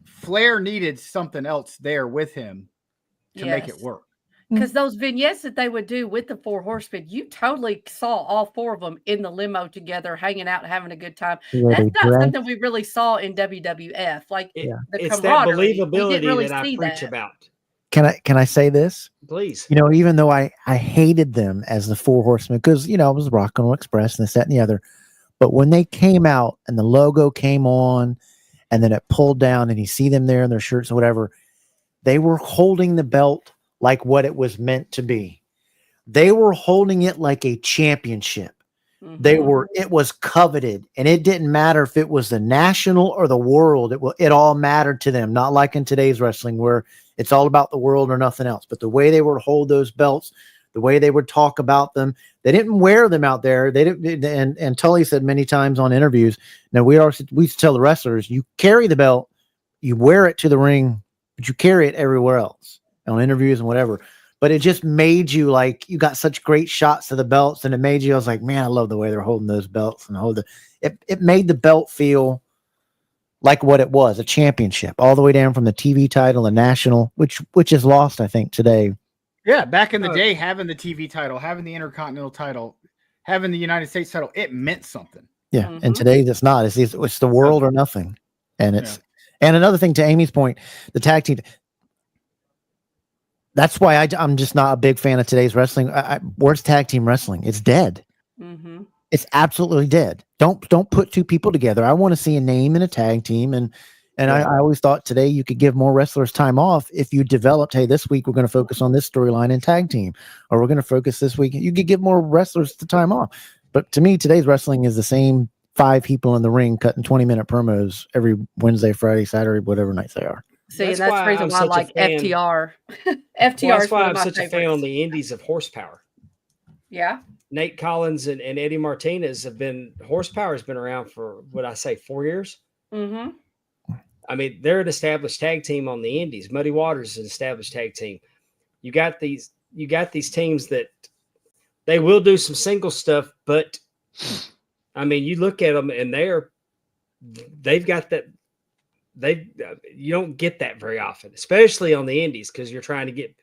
Flair needed something else there with him to make it work.
Because those vignettes that they would do with the Four Horsemen, you totally saw all four of them in the limo together, hanging out, having a good time. That's not something we really saw in WWF. Like
it's that believability that I preach about.
Can I say this?
Please.
You know, even though I hated them as the Four Horsemen, because, you know, it was Rock and Roll Express and this, that, and the other. But when they came out and the logo came on and then it pulled down and you see them there in their shirts or whatever, they were holding the belt like what it was meant to be. They were holding it like a championship. It was coveted, and it didn't matter if it was the national or the world. It all mattered to them. Not like in today's wrestling where it's all about the world or nothing else. But the way they would hold those belts, the way they would talk about them, they didn't wear them out there. They didn't. And Tully said many times on interviews. Now we used to tell the wrestlers, you carry the belt, you wear it to the ring, but you carry it everywhere else on interviews and whatever. But it just made you like, you got such great shots to the belts, and it made you, I was like, man, I love the way they're holding those belts and it made the belt feel like what it was, a championship, all the way down from the TV title and national, which is lost, I think, today.
Yeah, back in the day, having the TV title, having the Intercontinental title, having the United States title, it meant something.
Yeah, and today it's not. It's the world or nothing. And and another thing, to Amy's point, the tag team. That's why I'm just not a big fan of today's wrestling. Where's tag team wrestling? It's dead. It's absolutely dead. Don't put two people together. I want to see a name and a tag team. And I always thought today you could give more wrestlers time off if you developed, hey, this week we're going to focus on this storyline in tag team, or we're going to focus this week. You could give more wrestlers the time off. But to me, today's wrestling is the same 5 people in the ring cutting 20-minute promos every Wednesday, Friday, Saturday, whatever nights they are.
See, that's the reason why I like FTR. FTR
that's why I'm such a fan on the indies of horsepower.
Yeah.
Nate Collins and Eddie Martinez horsepower has been around for, what I say, 4 years. I mean, they're an established tag team on the indies. Muddy Waters is an established tag team. You got these teams that they will do some single stuff, but I mean, you look at them and they've got that. You don't get that very often, especially on the indies, because you're trying to get.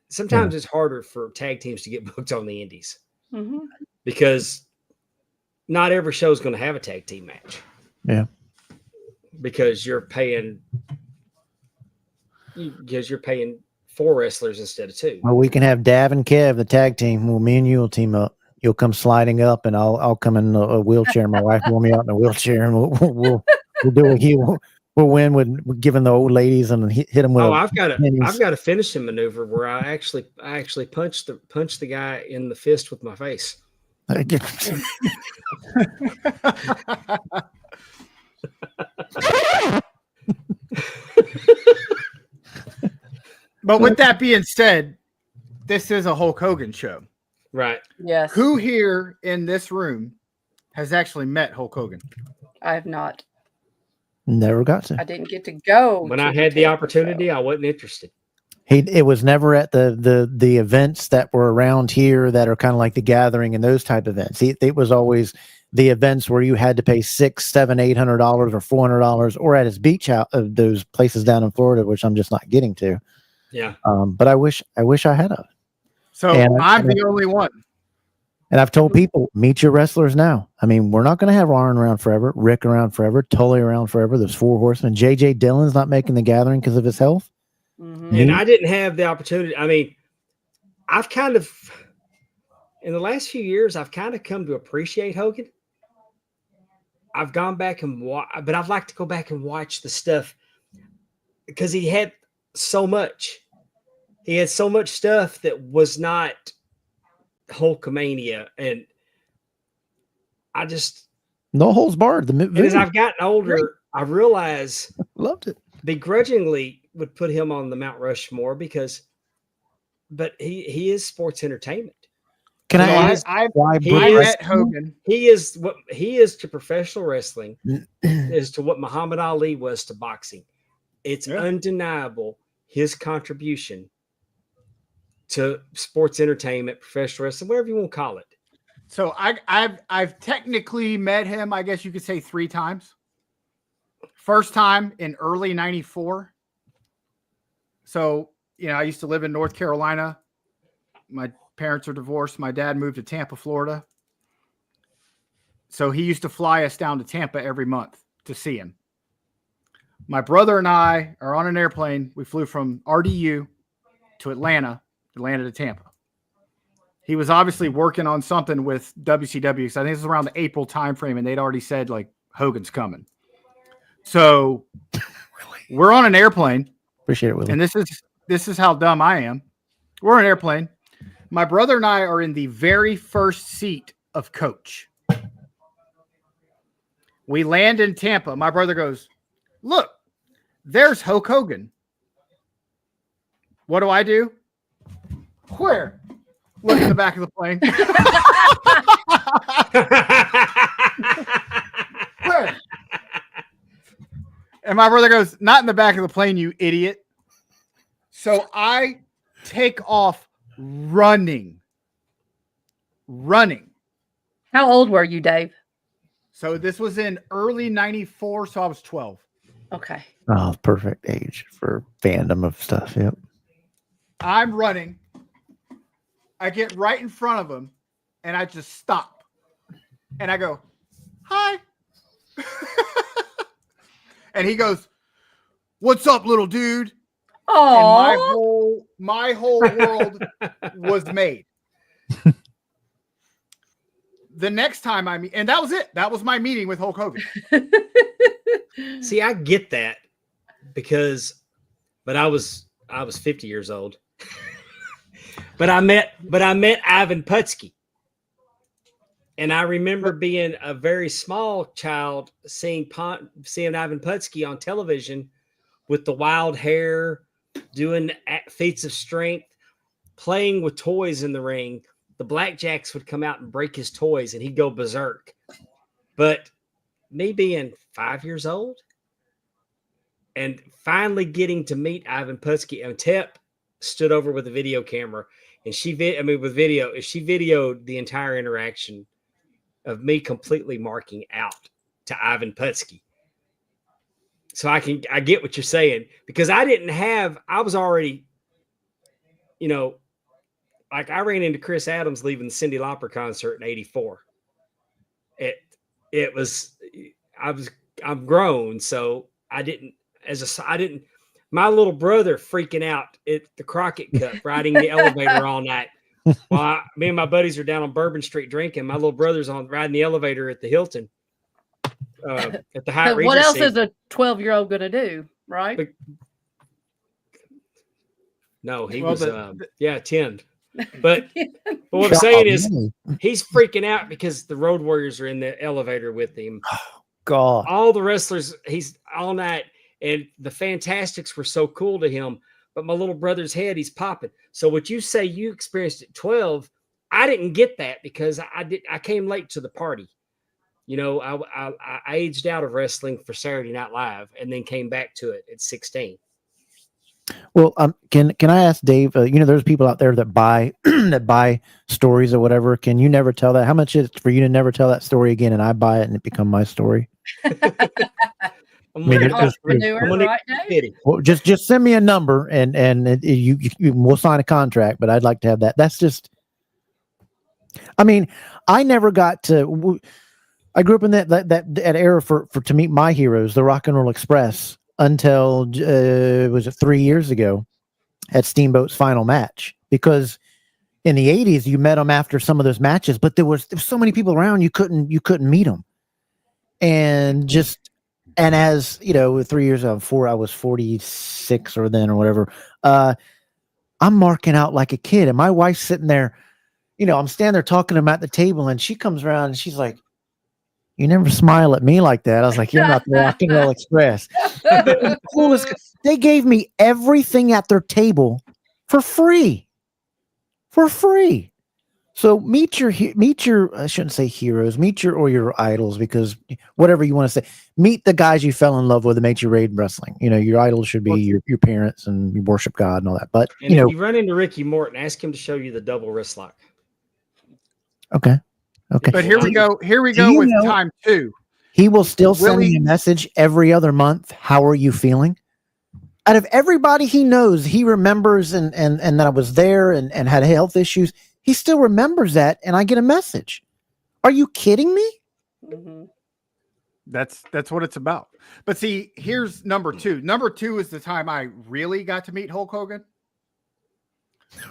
Sometimes it's harder for tag teams to get booked on the indies because not every show is going to have a tag team match.
Yeah,
because you're paying 4 wrestlers instead of 2.
Well, we can have Dav and Kev, the tag team. Well, me and you will team up. You'll come sliding up, and I'll come in a wheelchair. My wife will me out in a wheelchair, and we'll do a heel. We'll win with giving the old ladies and hit them with.
I've got a finishing maneuver where I actually punch the guy in the fist with my face.
But with that being said, this is a Hulk Hogan show.
Right.
Yes.
Who here in this room has actually met Hulk Hogan?
I have not.
Never got to.
I didn't get to go.
When I had the opportunity, I wasn't interested.
It was never at the events that were around here that are kind of like the Gathering and those type of events. It was always the events where you had to pay $600, $700, $800 or $400, or at his beach out of those places down in Florida, which I'm just not getting to.
Yeah.
But I wish I had of.
So I'm the only one.
And I've told people, meet your wrestlers now. I mean, we're not going to have Arn around forever, Rick around forever, Tully around forever. There's 4 horsemen. JJ Dillon's not making the Gathering because of his health.
And I didn't have the opportunity. I mean, I've kind of, in the last few years, I've kind of come to appreciate Hogan. I've gone back and but I'd like to go back and watch the stuff because he had so much. He had so much stuff that was not Hulkamania, and I just
no holds barred.
And as I've gotten older, I realize
loved it.
Begrudgingly would put him on the Mount Rushmore but he is sports entertainment.
Can
I met Hogan.
He is what he is to professional wrestling is to what Muhammad Ali was to boxing. It's undeniable his contribution to sports entertainment, professional wrestling, whatever you want to call it.
So I've technically met him, I guess you could say 3 times. First time in early '94. So I used to live in North Carolina. My parents are divorced. My dad moved to Tampa, Florida. So he used to fly us down to Tampa every month to see him. My brother and I are on an airplane. We flew from RDU to Atlanta to Tampa. He was obviously working on something with WCW. because I think this was around the April timeframe, and they'd already said, like, Hogan's coming. So we're on an airplane.
Appreciate it, Willie.
And this is how dumb I am. We're on an airplane. My brother and I are in the very first seat of coach. We land in Tampa. My brother goes, "Look, there's Hulk Hogan." What do? Where? Look in the back of the plane. Where? And my brother goes, "Not in the back of the plane, you idiot." So I take off running.
How old were you, Dave?
So this was in early 94, so I was 12.
Okay.
Oh, perfect age for fandom of stuff. Yep.
I'm running. I get right in front of him, and I just stop. And I go, "Hi." And he goes, "What's up, little dude?"
Oh,
And my whole world was made. The next time I meet, and that was it. That was my meeting with Hulk Hogan.
See, I get that but I was 50 years old. but I met Ivan Putski. And I remember being a very small child seeing Ivan Putski on television with the wild hair, doing feats of strength, playing with toys in the ring. The Blackjacks would come out and break his toys and he'd go berserk. But me being 5 years old and finally getting to meet Ivan Putski, and Tep stood over with a video camera and she videoed the entire interaction of me completely marking out to Ivan Putski. So I get what you're saying, because I was already, like I ran into Chris Adams leaving the Cyndi Lauper concert in '84. I'm grown. So my little brother freaking out at the Crockett Cup, riding the elevator all night. While me and my buddies are down on Bourbon Street drinking, my little brother's riding the elevator at the Hilton. At the Hyatt Regency.
What else is a 12-year-old going to do, right?
No, he was 10. But what I'm saying is he's freaking out because the Road Warriors are in the elevator with him.
Oh, God.
All the wrestlers, he's all night, and the Fantastics were so cool to him. But my little brother's head, he's popping. So what you say you experienced at 12, I didn't get that because I came late to the party. I aged out of wrestling for Saturday Night Live and then came back to it at 16.
Well, can I ask Dave? There's people out there that buy that buy stories or whatever. Can you never tell that? How much is it for you to never tell that story again, and I buy it and it become my story?
You're an entrepreneur, right, Dave?
Well, just send me a number and we'll sign a contract. But I'd like to have that. That's just. I mean, I never got to. I grew up in that era to meet my heroes, the Rock and Roll Express, until was it 3 years ago at Steamboat's final match. Because in the 80s you met them after some of those matches, but there was so many people around you couldn't meet them. And as 3 years before I was 46 or whatever, I'm marking out like a kid, and my wife's sitting there. I'm standing there talking to him at the table, and she comes around and she's like, "You never smile at me like that." I was like, "You're not the Rock and Roll Express." The coolest, they gave me everything at their table for free. So meet your I shouldn't say heroes, meet your idols, because whatever you want to say, meet the guys you fell in love with and made you raid wrestling. Your idols should be your parents, and you worship God and all that. But
if you run into Ricky Morton, ask him to show you the double wrist lock.
Okay.
But here we go with time 2.
He will still send me a message every other month. How are you feeling? Out of everybody he knows, he remembers and that I was there and had health issues. He still remembers that, and I get a message. Are you kidding me?
Mm-hmm.
That's what it's about. But see, here's number two. Number two is the time I really got to meet Hulk Hogan.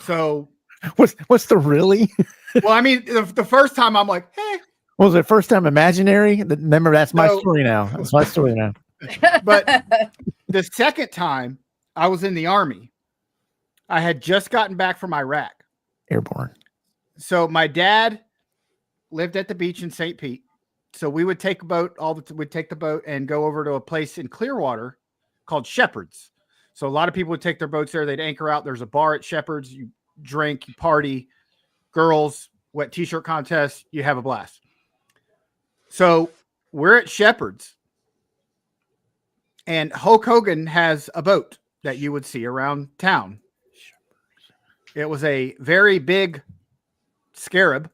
So
what's the really?
Well, I mean, the first time I'm like, hey.
Was it first time imaginary? Remember, that's my story now. That's my story now.
But the second time I was in the Army, I had just gotten back from Iraq.
Airborne.
So my dad lived at the beach in St. Pete. So we would take a boat, we'd take the boat and go over to a place in Clearwater called Shepherd's. So a lot of people would take their boats there. They'd anchor out. There's a bar at Shepherd's. You drink, you party, girls, wet t-shirt contest. You have a blast. So we're at Shepherd's. And Hulk Hogan has a boat that you would see around town. It was a very big scarab,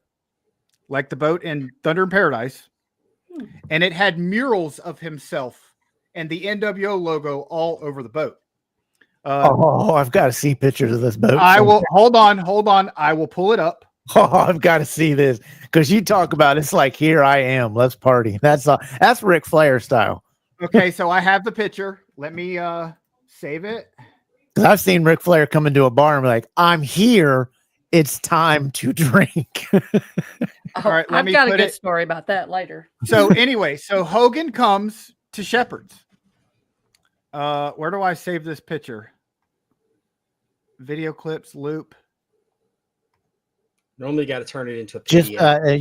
like the boat in Thunder in Paradise. And it had murals of himself and the NWO logo all over the boat.
I've got to see pictures of this boat.
I will hold on. I will pull it up.
Oh, I've got to see this because you talk about it's like here I am. Let's party. That's Ric Flair style.
Okay, so I have the picture. Let me save it.
Because I've seen Ric Flair come into a bar and be like, "I'm here. It's time to drink."
All right,
I've got a good story about that later.
So anyway, so Hogan comes to Shepherd's. Where do I save this picture? Video clips, loop.
Normally, got to turn it into a PDF.
Just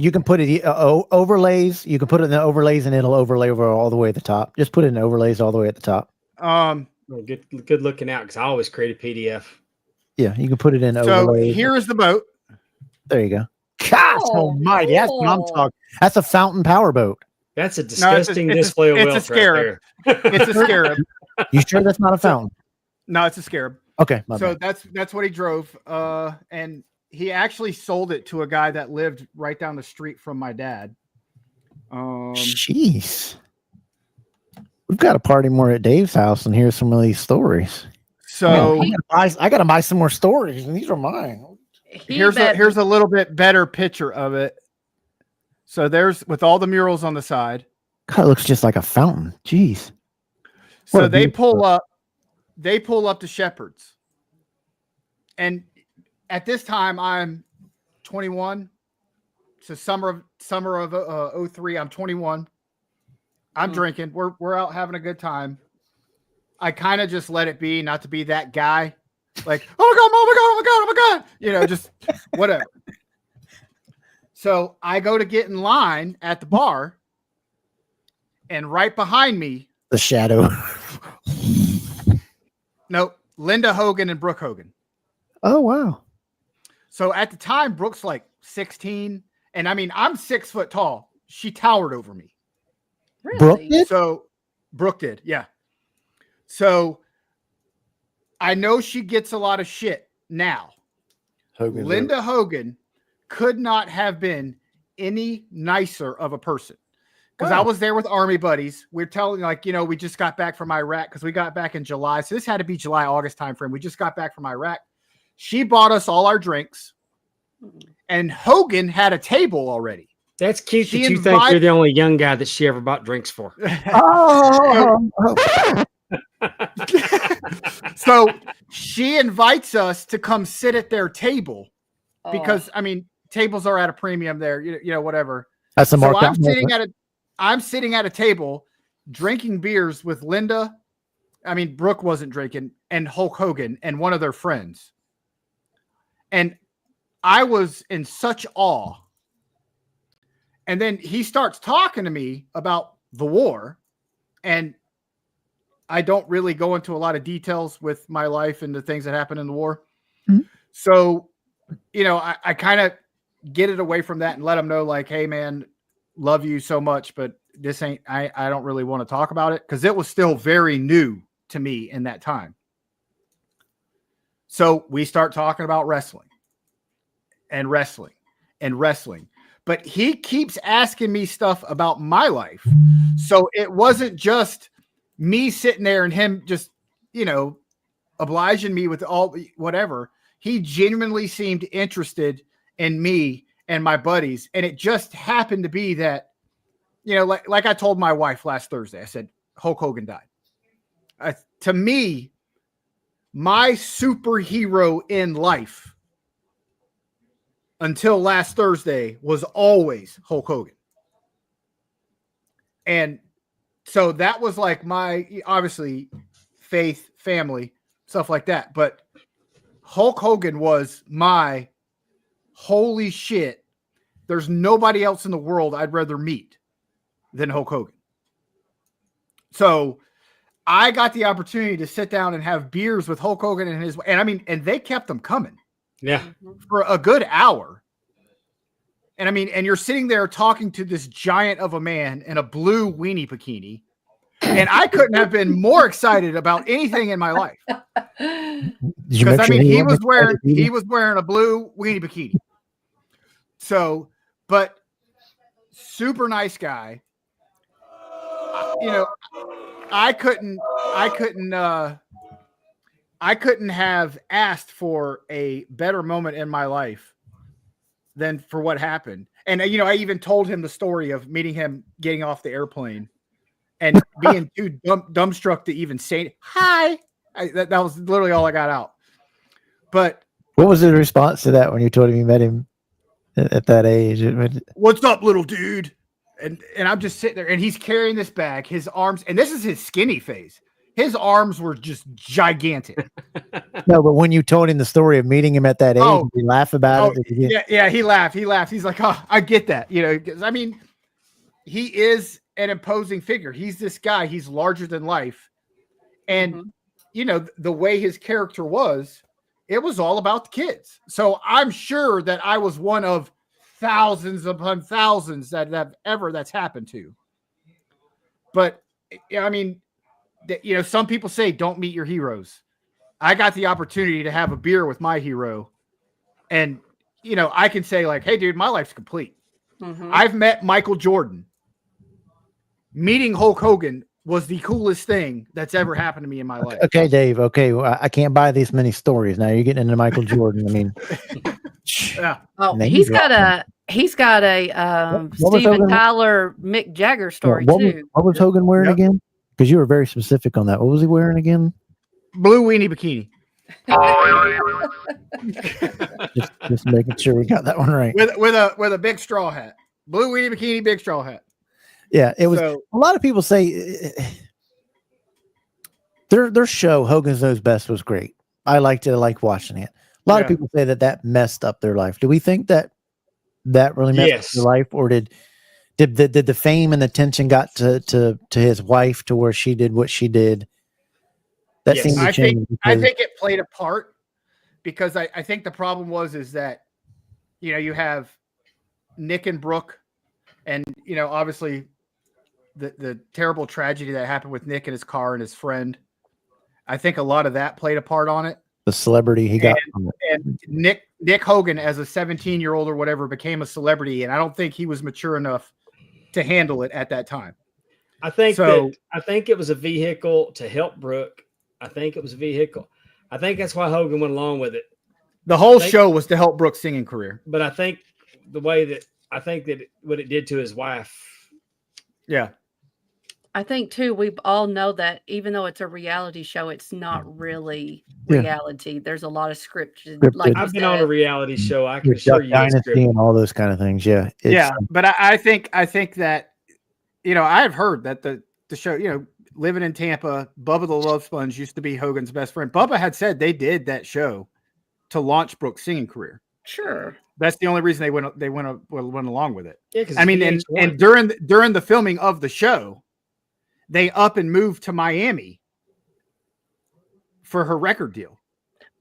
you can put it overlays. You can put it in the overlays, and it'll overlay over all the way at the top. Just put it in overlays all the way at the top.
Good looking out because I always create a PDF.
Yeah, you can put it in overlays.
So here is the boat.
There you go. Gosh almighty, that's what I'm talking. That's a fountain power boat.
That's a disgusting display of wealth.
It's a scarab.
Right there.
It's a scarab.
You sure that's not a fountain?
No, it's a scarab.
Okay.
So that's what he drove. And he actually sold it to a guy that lived right down the street from my dad.
Jeez. We've got to party more at Dave's house and hear some of these stories.
So
I got to buy some more stories, and these are mine.
Here's a little bit better picture of it. So there's with all the murals on the side.
God, it looks just like a fountain. Jeez.
So they pull up to Shepherd's. And at this time I'm 21. So summer of 03, I'm 21. I'm drinking. We're out having a good time. I kind of just let it be, not to be that guy. Like, oh my God. You know, just whatever. So I go to get in line at the bar, and right behind me,
the shadow.
No, Linda Hogan and Brooke Hogan.
Oh, wow.
So at the time, Brooke's like 16. And I mean, I'm 6 foot tall. She towered over me.
Really?
Brooke did?
So Brooke did. Yeah. So I know she gets a lot of shit now. Linda Hogan could not have been any nicer of a person. Because I was there with Army buddies. We're telling, like, you know, we just got back from Iraq because we got back in July. So this had to be July, August timeframe. We just got back from Iraq. She bought us all our drinks. And Hogan had a table already.
That's cute that you think you're the only young guy that she ever bought drinks for.
So she invites us to come sit at their table because, I mean, tables are at a premium there, you know, whatever.
That's a markup.
I'm sitting at a table drinking beers with Linda. I mean, Brooke wasn't drinking, and Hulk Hogan and one of their friends. And I was in such awe. And then he starts talking to me about the war. And I don't really go into a lot of details with my life and the things that happened in the war. Mm-hmm. So, you know, I kind of get it away from that and let him know, like, hey, man, love you so much, but this ain't, I don't really want to talk about it because it was still very new to me in that time. So we start talking about wrestling. But he keeps asking me stuff about my life. So it wasn't just me sitting there and him just, you know, obliging me with all whatever. He genuinely seemed interested in me and my buddies. And it just happened to be that, like I told my wife last Thursday, I said, Hulk Hogan died. To me, my superhero in life until last Thursday was always Hulk Hogan. And so that was like my, obviously, faith, family, stuff like that. But Hulk Hogan was my holy shit. There's nobody else in the world I'd rather meet than Hulk Hogan. So I got the opportunity to sit down and have beers with Hulk Hogan and they kept them coming.
Yeah.
For a good hour. And you're sitting there talking to this giant of a man in a blue weenie bikini. And I couldn't have been more excited about anything in my life. Because he was wearing a blue weenie bikini. So, but super nice guy. I couldn't have asked for a better moment in my life than for what happened. And I even told him the story of meeting him getting off the airplane and being too dumbstruck to even say hi. That was literally all I got out. But
what was the response to that when you told him you met him at that age?
What's up, little dude? And I'm just sitting there, and he's carrying this bag. His arms, and this is his skinny phase. His arms were just gigantic.
No, but when you told him the story of meeting him at that age, did he laugh about
it? Yeah, he laughed. He's like, "Oh, I get that." Because he is an imposing figure. He's this guy. He's larger than life, and the way his character was, it was all about the kids. So I'm sure that I was one of thousands upon thousands that's happened to. But some people say don't meet your heroes. I got the opportunity to have a beer with my hero, and I can say like, hey dude, my life's complete. I've met Michael Jordan. Meeting Hulk Hogan was the coolest thing that's ever happened to me in my life.
Okay, Dave. Okay, well, I can't buy these many stories. Now you're getting into Michael Jordan.
Yeah.
Oh, he's got a Steven Tyler, Mick Jagger story too.
What was Hogan wearing again? Because you were very specific on that. What was he wearing again?
Blue weenie bikini.
just making sure we got that one right.
With a big straw hat. Blue weenie bikini, big straw hat.
Yeah, it was. A lot of people say their show Hogan's Knows Best was great. I liked it. I liked watching it. A lot of people say that messed up their life. Do we think that really messed up their life, or did the fame and attention got to his wife to where she did what she did? That seemed to change.
I think it played a part because I think the problem is that you have Nick and Brooke, and obviously the terrible tragedy that happened with Nick and his car and his friend. I think a lot of that played a part on it.
The celebrity he got from it.
And Nick Hogan, as a 17-year-old or whatever, became a celebrity, and I don't think he was mature enough to handle it at that time.
I think it was a vehicle to help Brooke. I think it was a vehicle. I think that's why Hogan went along with it.
The whole show was to help Brooke's singing career.
But I think what it did to his wife.
Yeah.
I think too, we all know that even though it's a reality show, it's not really reality. There's a lot of scripted. Like
I've been on a reality show. I can assure you,
Dynasty and all those kind of things. Yeah,
but I think that I've heard that the show, living in Tampa, Bubba the Love Sponge used to be Hogan's best friend. Bubba had said they did that show to launch Brooke's singing career.
Sure.
That's the only reason they went along with it. Yeah,
and
during the filming of the show, they up and moved to Miami for her record deal.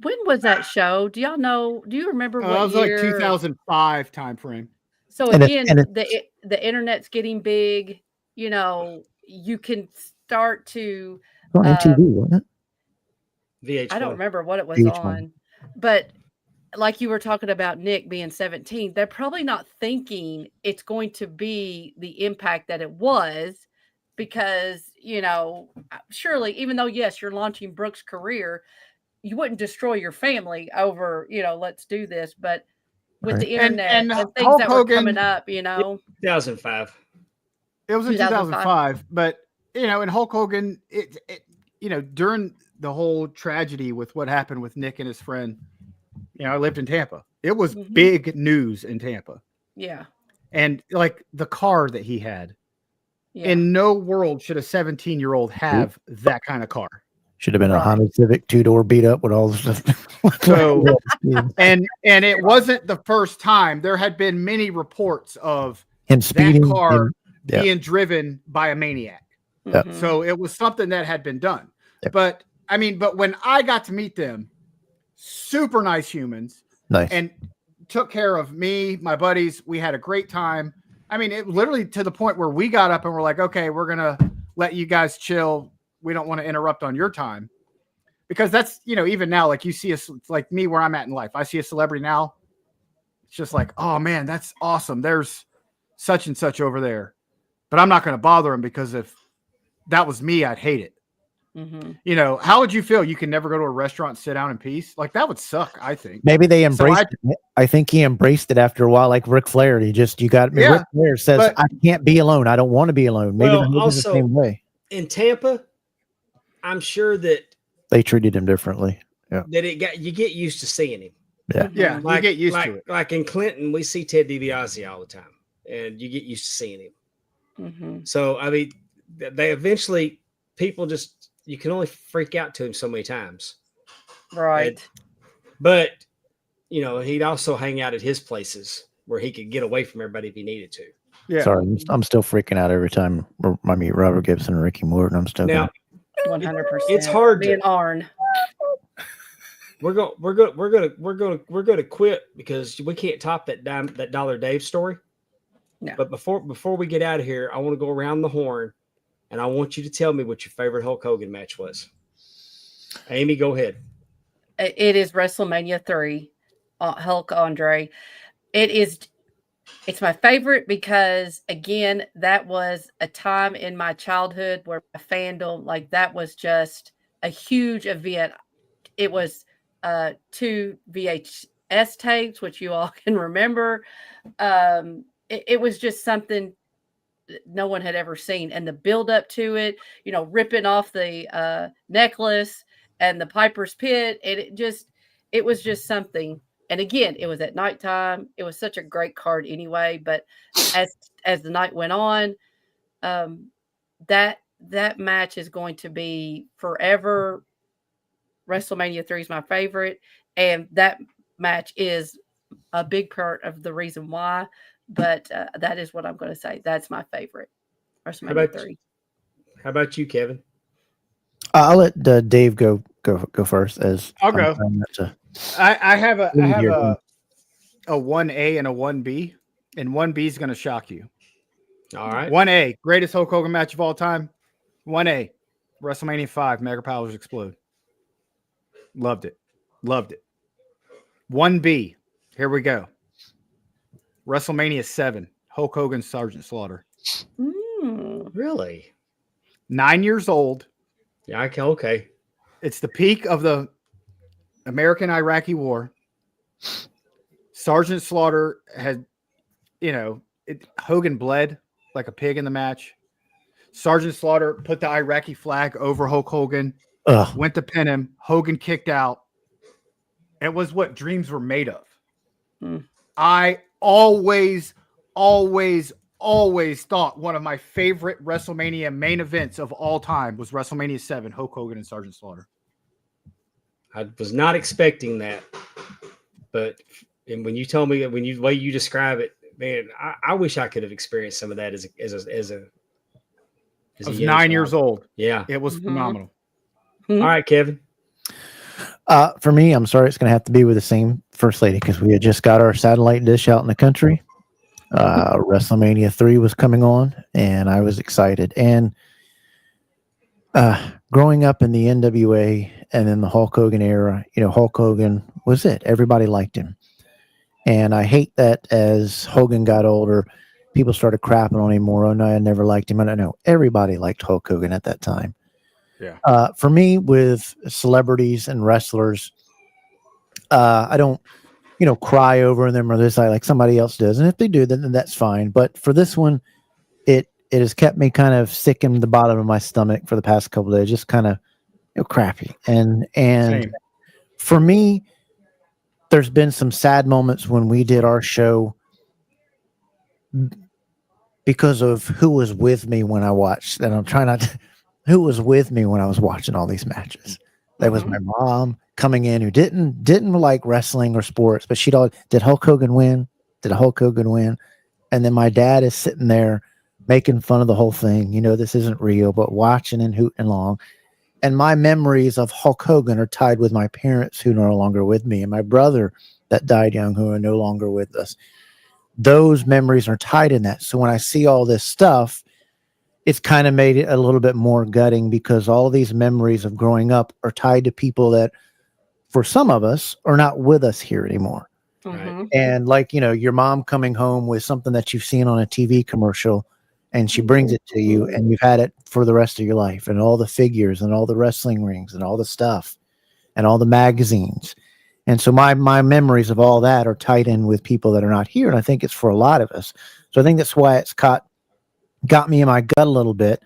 When was that show? Do y'all know? Do you remember what
it was
year?
Like 2005 time frame.
So again, the internet's getting big. You can start to
on MTV, wasn't it?
VH1.
I don't remember what it was
VH1.
on, but like you were talking about Nick being 17, they're probably not thinking it's going to be the impact that it was. Because, surely, even though, yes, you're launching Brooke's career, you wouldn't destroy your family over, let's do this. But with
Right.
the internet
And
and things
Hulk
that were coming
Hogan-
up,
2005.
It was in
2005.
2005, but and Hulk Hogan, during the whole tragedy with what happened with Nick and his friend, I lived in Tampa. It was big news in Tampa.
Yeah.
And like the car that he had,
Yeah.
in no world should a 17-year-old have that kind of car.
Should have been a
Right.
Honda Civic 2-door beat up with all the stuff.
So, and it wasn't the first time. There had been many reports of
him speeding,
that car
yeah.
being driven by a maniac.
Yeah.
Mhm.
So it was something that had been done.
Yeah.
But when I got to meet them, super nice humans,
Nice.
and took care of me, my buddies. We had a great time. It literally to the point where we got up and we're like, okay, we're going to let you guys chill. We don't want to interrupt on your time. Because that's, even now, like you see us, like me where I'm at in life, I see a celebrity now. It's just like, oh man, that's awesome. There's such and such over there. But I'm not going to bother him because if that was me, I'd hate it.
Mhm.
How would you feel? You can never go to a restaurant and sit down in peace. Like that would suck, I think.
Maybe they embraced it. I think he embraced it after a while, like Ric Flair. Ric Flair says, I can't be alone. I don't want to be alone. Maybe
Well,
the same way.
In Tampa, I'm sure that
They treated him differently. Yeah.
that you get used to seeing him.
Yeah.
Yeah,
Like,
you get used to it.
Like in Clinton, we see Ted DiBiase all the time, and you get used to seeing him.
Mhm.
So they eventually people just you can only freak out to him so many times.
Right.
But he'd also hang out at his places where he could get away from everybody if he needed to.
Yeah.
Sorry, I'm still freaking out every time I meet Robert Gibson and Ricky Morton. I'm still
Now
100%.
it's hard
Me
to-
and Arn.
we're gonna quit because we can't top that Dollar Dave story.
No.
But before we get out of here, I want to go around the horn, and I want you to tell me what your favorite Hulk Hogan match was. Amy, go ahead.
It is WrestleMania 3, Hulk Andre. It's my favorite because, again, that was a time in my childhood where my fandom, like that was just a huge event. It was 2 VHS tapes, which you all can remember. It was just something no one had ever seen. And the build up to it, ripping off the necklace and the Piper's Pit. And it was just something. And again, it was at nighttime. It was such a great card anyway. But as the night went on, that match is going to be forever. WrestleMania 3 is my favorite. And that match is a big part of the reason why. But that is what I'm going to say. That's my favorite. WrestleMania 3.
How about you, Kevin?
I'll let Dave go first. As
I'll go. I have a
Here.
1A and a 1B, and 1B is going to shock you.
All right.
1A, greatest Hulk Hogan match of all time. 1A, WrestleMania 5, Mega Powers Explode. Loved it. 1B, here we go. WrestleMania 7, Hulk Hogan, Sergeant Slaughter.
Really?
9 years old.
Yeah, okay.
It's the peak of the American-Iraqi War. Sergeant Slaughter had, Hogan bled like a pig in the match. Sergeant Slaughter put the Iraqi flag over Hulk Hogan, went to pin him. Hogan kicked out. It was what dreams were made of. I always thought one of my favorite WrestleMania main events of all time was WrestleMania 7, Hulk Hogan and Sergeant Slaughter.
I was not expecting that, but when you told me, the way you describe it, man, I wish I could have experienced some of that as a
I was 9 years old.
Yeah,
it was phenomenal.
All right, Kevin.
For me, I'm sorry, it's going to have to be with the same first lady because we had just got our satellite dish out in the country. WrestleMania 3 was coming on, and I was excited. And growing up in the NWA and in the Hulk Hogan era, Hulk Hogan was it. Everybody liked him. And I hate that as Hogan got older, people started crapping on him more. Oh, no, I never liked him. I don't know. Everybody liked Hulk Hogan at that time.
Yeah.
For me, with celebrities and wrestlers, I don't, cry over them or this like somebody else does. And if they do, then that's fine. But for this one, it has kept me kind of sick in the bottom of my stomach for the past couple of days, just kind of crappy. And
Same.
for me, there's been some sad moments when we did our show because of who was with me when I watched, and I'm trying not to, who was with me when I was watching all these matches. There was my mom coming in who didn't like wrestling or sports, but she'd all, did Hulk Hogan win? Did Hulk Hogan win? And then my dad is sitting there making fun of the whole thing. This isn't real, but watching and hooting along. And my memories of Hulk Hogan are tied with my parents who are no longer with me and my brother that died young who are no longer with us. Those memories are tied in that. So when I see all this stuff, it's kind of made it a little bit more gutting because all these memories of growing up are tied to people that, for some of us, are not with us here anymore.
Right.
And like, your mom coming home with something that you've seen on a TV commercial and she brings it to you and you've had it for the rest of your life, and all the figures and all the wrestling rings and all the stuff and all the magazines. And so my memories of all that are tied in with people that are not here. And I think it's for a lot of us. So I think that's why it's got me in my gut a little bit,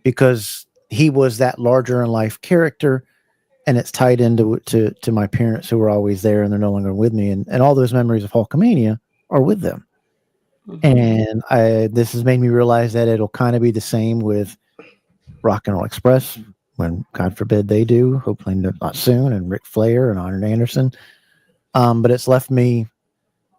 because he was that larger in life character, and it's tied into to my parents who were always there and they're no longer with me. And all those memories of Hulkamania are with them. And this has made me realize that it'll kind of be the same with Rock and Roll Express when, God forbid, they do, hopefully not soon, and Ric Flair and Arn Anderson. But it's left me,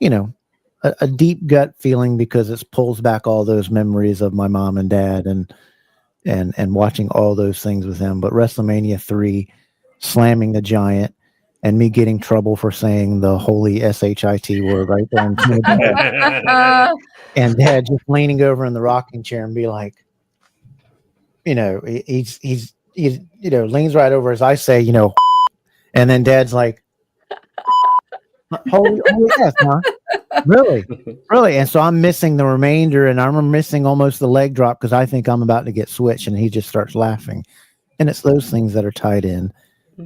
a deep gut feeling because it pulls back all those memories of my mom and dad and watching all those things with them. But WrestleMania 3, slamming the Giant, and me getting trouble for saying the holy SHIT word right there. And Dad just leaning over in the rocking chair and be like, he's leans right over as I say, and then Dad's like, holy yes, huh? Really? And so I'm missing the remainder, and I'm missing almost the leg drop because I think I'm about to get switched, and he just starts laughing. And it's those things that are tied in.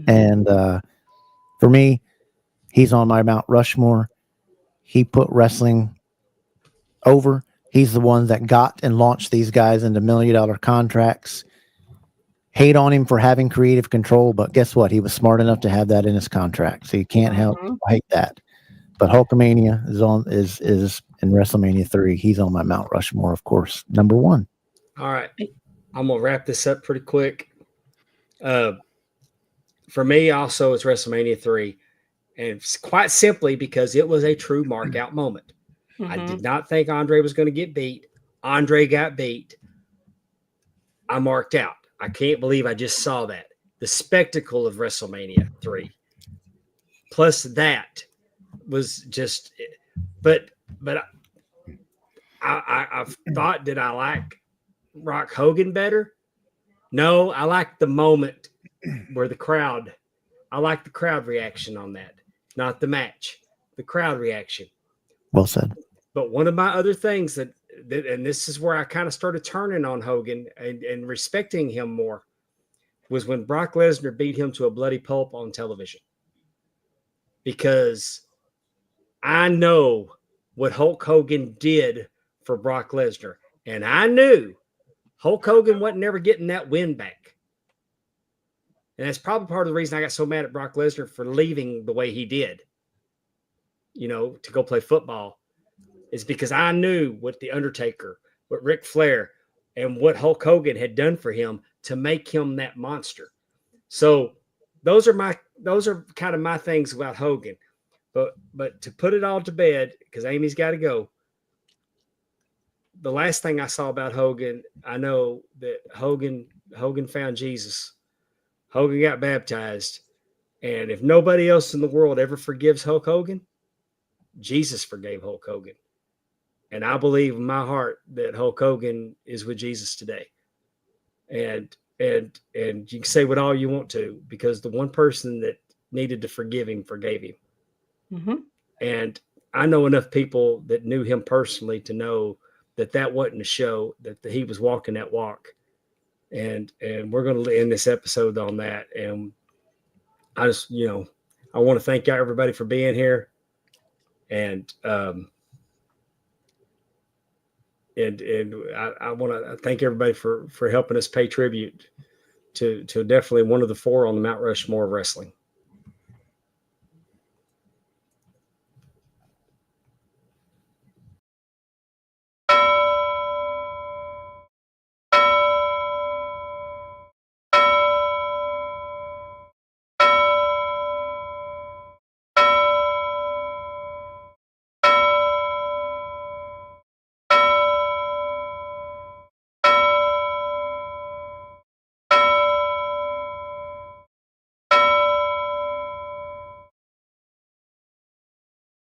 And for me, he's on my Mount Rushmore. He put wrestling over. He's the one that got and launched these guys into $1 million contracts. Hate on him for having creative control, but guess what? He was smart enough to have that in his contract, so you can't help hate that. But Hulkamania is in WrestleMania 3. He's on my Mount Rushmore, of course, number 1.
All right, I'm gonna wrap this up pretty quick. For me, also, it's WrestleMania 3, and it's quite simply because it was a true mark out moment. I did not think Andre was going to get beat. Andre got beat. I marked out. I can't believe I just saw that. The spectacle of WrestleMania 3. Plus that was just, but I've thought, did I like Rock Hogan better? No, I like the moment where I like the crowd reaction on that, not the match, the crowd reaction.
Well said.
But one of my other things that and this is where I kind of started turning on Hogan and respecting him more, was when Brock Lesnar beat him to a bloody pulp on television. Because I know what Hulk Hogan did for Brock Lesnar. And I knew Hulk Hogan wasn't never getting that win back. And that's probably part of the reason I got so mad at Brock Lesnar for leaving the way he did, to go play football, is because I knew what The Undertaker, what Ric Flair, and what Hulk Hogan had done for him to make him that monster. So those are kind of my things about Hogan. But to put it all to bed, because Amy's got to go, the last thing I saw about Hogan, I know that Hogan found Jesus. Hogan got baptized. And if nobody else in the world ever forgives Hulk Hogan, Jesus forgave Hulk Hogan. And I believe in my heart that Hulk Hogan is with Jesus today. And you can say what all you want to, because the one person that needed to forgive him forgave him. And I know enough people that knew him personally to know that wasn't a show, that he was walking that walk. and we're going to end this episode on that. And I just, I want to thank everybody for being here, and I want to thank everybody for helping us pay tribute to definitely one of the four on the Mount Rushmore of wrestling.